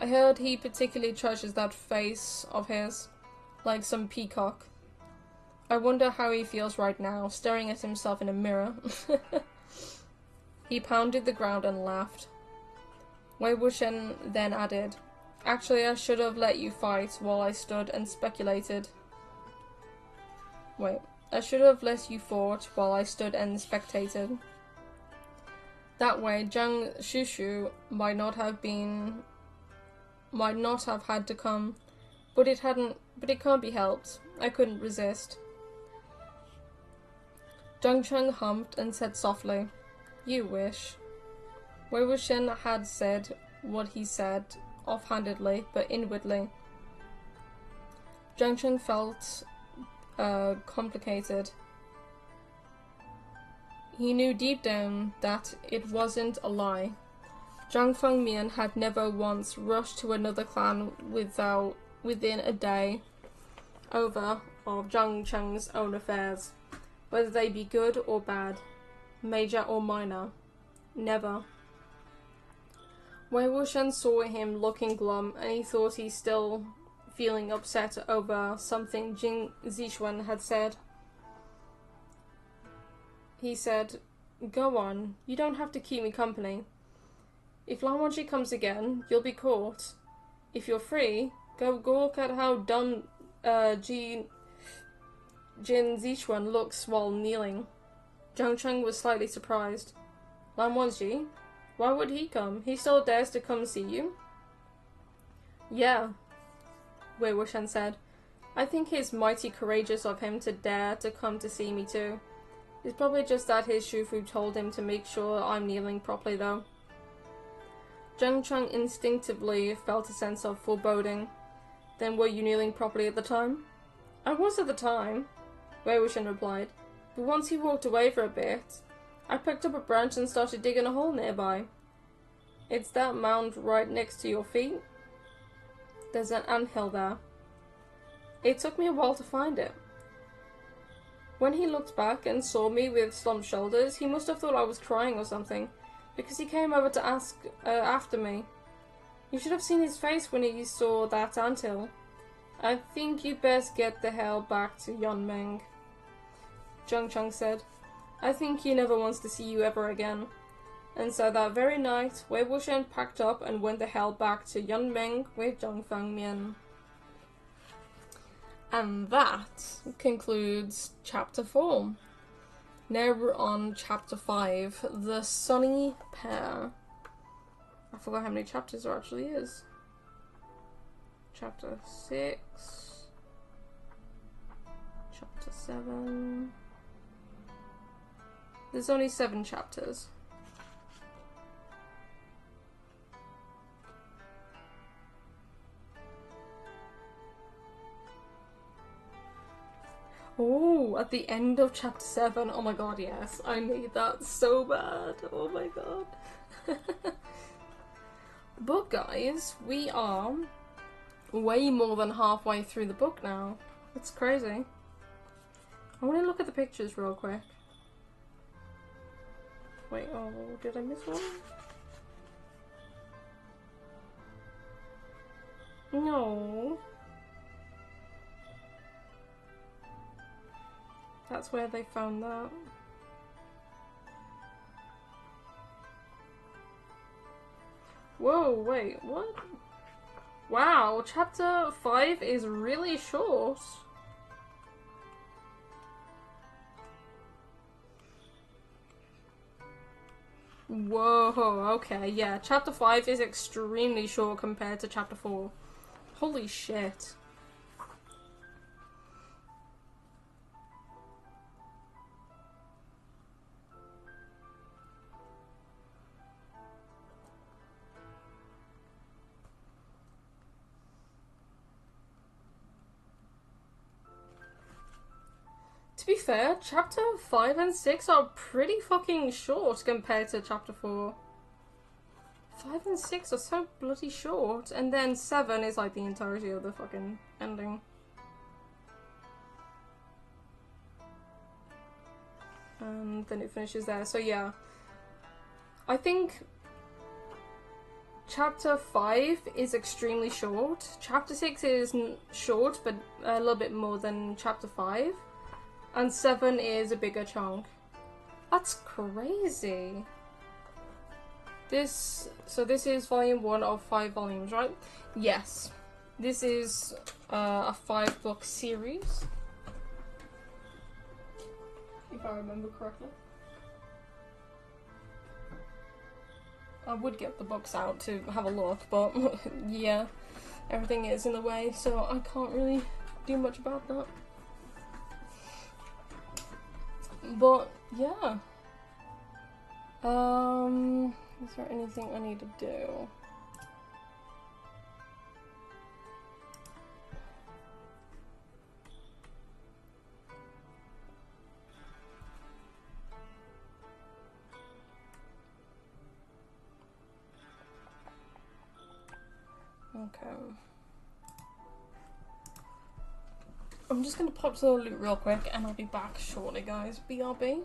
I heard he particularly treasures that face of his, like some peacock. I wonder how he feels right now, staring at himself in a mirror." He pounded the ground and laughed. Wei Wuxian then added, "Actually, I should have let you fight while I stood and speculated." I should have let you fought while I stood and spectated. That way, Zhang Shushu might not have had to come, but it can't be helped. I couldn't resist." Zhang Cheng humped and said softly, "You wish." Wei Wuxian had said what he said, offhandedly, but inwardly. Zhang Cheng felt complicated. He knew deep down that it wasn't a lie. Zhang Fengmian had never once rushed to another clan within a day over of Zhang Cheng's own affairs, whether they be good or bad, major or minor. Never. Wei Wuxian saw him looking glum, and he thought he's still feeling upset over something Jing Zixuan had said. He said, "Go on, you don't have to keep me company. If Lan Wangji comes again, you'll be caught. If you're free, go look at how dumb Jin Zixuan looks while kneeling." Zhang Cheng was slightly surprised. "Lan Wangji? Why would he come? He still dares to come see you?" "Yeah," Wei Wuxian said. "I think it's mighty courageous of him to dare to come to see me too. It's probably just that his Shufu told him to make sure I'm kneeling properly though." Zhang Cheng instinctively felt a sense of foreboding. "Then were you kneeling properly at the time?" "I was at the time," Wei Wuxian replied. "But once he walked away for a bit, I picked up a branch and started digging a hole nearby. It's that mound right next to your feet. There's an anthill there. It took me a while to find it. When he looked back and saw me with slumped shoulders, he must have thought I was crying or something, because he came over to ask after me. You should have seen his face when he saw that anthill. I think you'd best get the hell back to Yunmeng," Zhang Cheng said. "I think he never wants to see you ever again." And so that very night, Wei Wuxian packed up and went the hell back to Yunmeng with Zhang Fengmian. And that concludes Chapter 4. Now we're on Chapter 5, The Sunny Pair. I forgot how many chapters there actually is. Chapter 6. Chapter 7. There's only 7 chapters. Oh, at the end of chapter 7. Oh my god, yes. I need that so bad. Oh my god. But guys, we are way more than halfway through the book now. It's crazy. I want to look at the pictures real quick. Wait, oh, did I miss one? No. That's where they found that. Whoa, wait, what? Wow, chapter 5 is really short. Whoa, okay, yeah, chapter 5 is extremely short compared to chapter 4. Holy shit. To be fair, chapter 5 and 6 are pretty fucking short compared to chapter 4. 5 and 6 are so bloody short, and then 7 is like the entirety of the fucking ending. And then it finishes there, so yeah. I think chapter 5 is extremely short. Chapter 6 is short, but a little bit more than chapter 5. And 7 is a bigger chunk. That's crazy. So this is volume 1 of 5 volumes, right? Yes. This is a 5-book series. If I remember correctly. I would get the books out to have a look, but yeah, everything is in the way, so I can't really do much about that. But yeah. Is there anything I need to do? Okay. I'm just gonna pop to the loot real quick and I'll be back shortly, guys. BRB.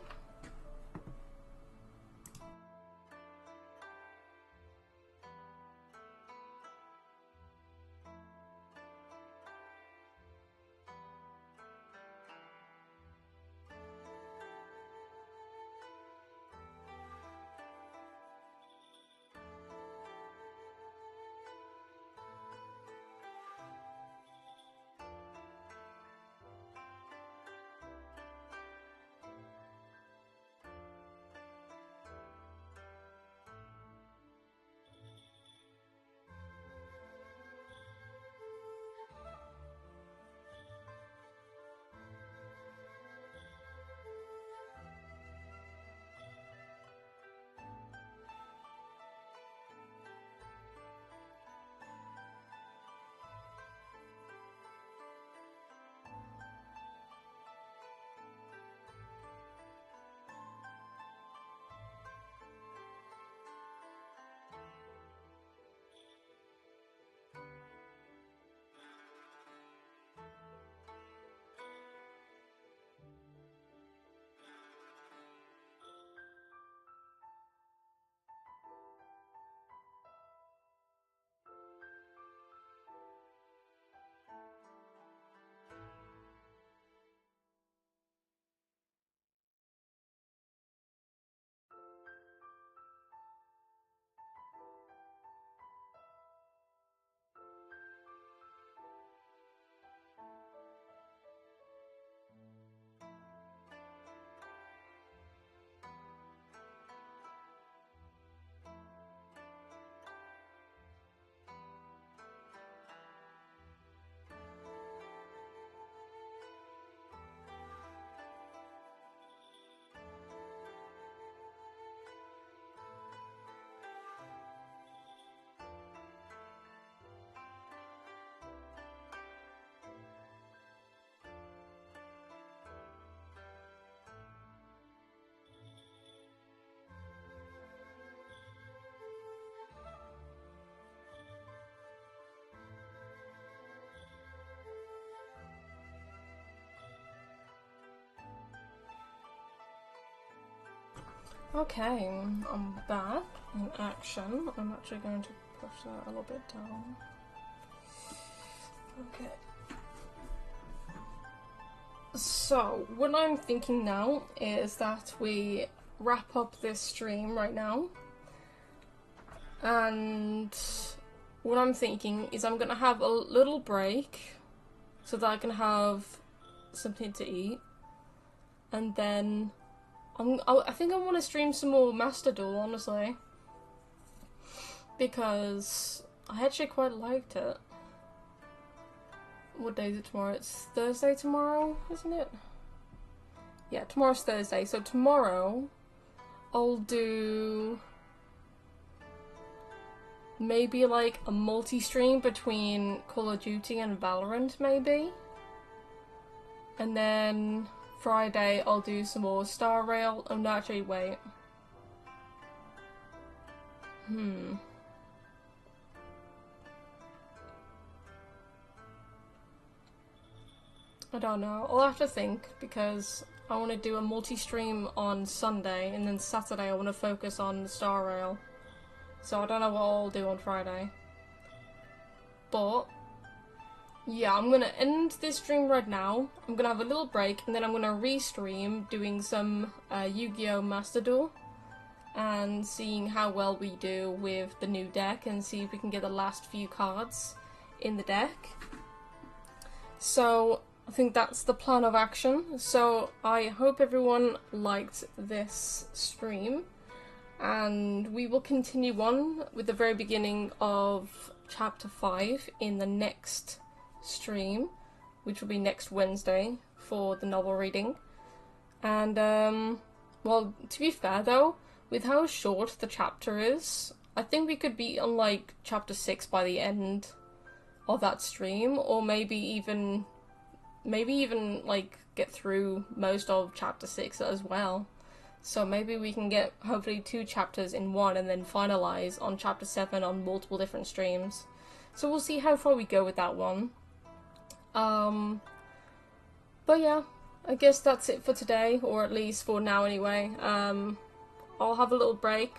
Okay, I'm back in action. I'm actually going to push that a little bit down. Okay. So So, what I'm thinking now is that we wrap up this stream right now. And what I'm thinking is I'm gonna have a little break so that I can have something to eat. And then I think I want to stream some more Master Duel, honestly. Because I actually quite liked it. What day is it tomorrow? It's Thursday tomorrow, isn't it? Yeah, tomorrow's Thursday. So tomorrow, I'll do maybe like a multi-stream between Call of Duty and Valorant, maybe. And then Friday, I'll do some more Star Rail. Oh no, actually, wait. I don't know. I'll have to think, because I want to do a multi-stream on Sunday, and then Saturday I want to focus on Star Rail. So I don't know what I'll do on Friday. But yeah, I'm gonna end this stream right now. I'm gonna have a little break, and then I'm gonna re-stream doing some Yu-Gi-Oh! Master Duel, and seeing how well we do with the new deck, and see if we can get the last few cards in the deck. So I think that's the plan of action. So I hope everyone liked this stream, and we will continue on with the very beginning of chapter 5 in the next stream, which will be next Wednesday for the novel reading. And well, to be fair though, with how short the chapter is, I think we could be on like chapter 6 by the end of that stream, or maybe even like get through most of chapter 6 as well. So maybe we can get hopefully 2 chapters in one, and then finalize on chapter 7 on multiple different streams. So we'll see how far we go with that one. But yeah, I guess that's it for today, or at least for now anyway. I'll have a little break,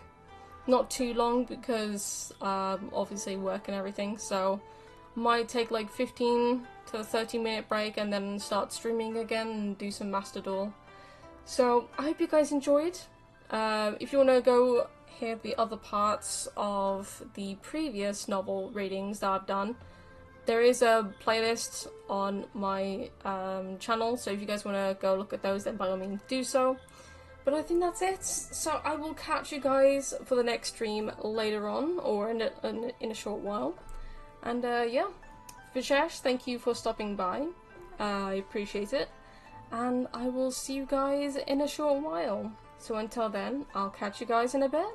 not too long, because obviously work and everything, so might take like 15 to a 30-minute break, and then start streaming again and do some Master Duel. So I hope you guys enjoyed. If you want to go hear the other parts of the previous novel readings that I've done, there is a playlist on my channel, so if you guys want to go look at those, then by all means do so. But I think that's it. So I will catch you guys for the next stream later on, or in a short while. And yeah, Vishesh, thank you for stopping by. I appreciate it. And I will see you guys in a short while. So until then, I'll catch you guys in a bit.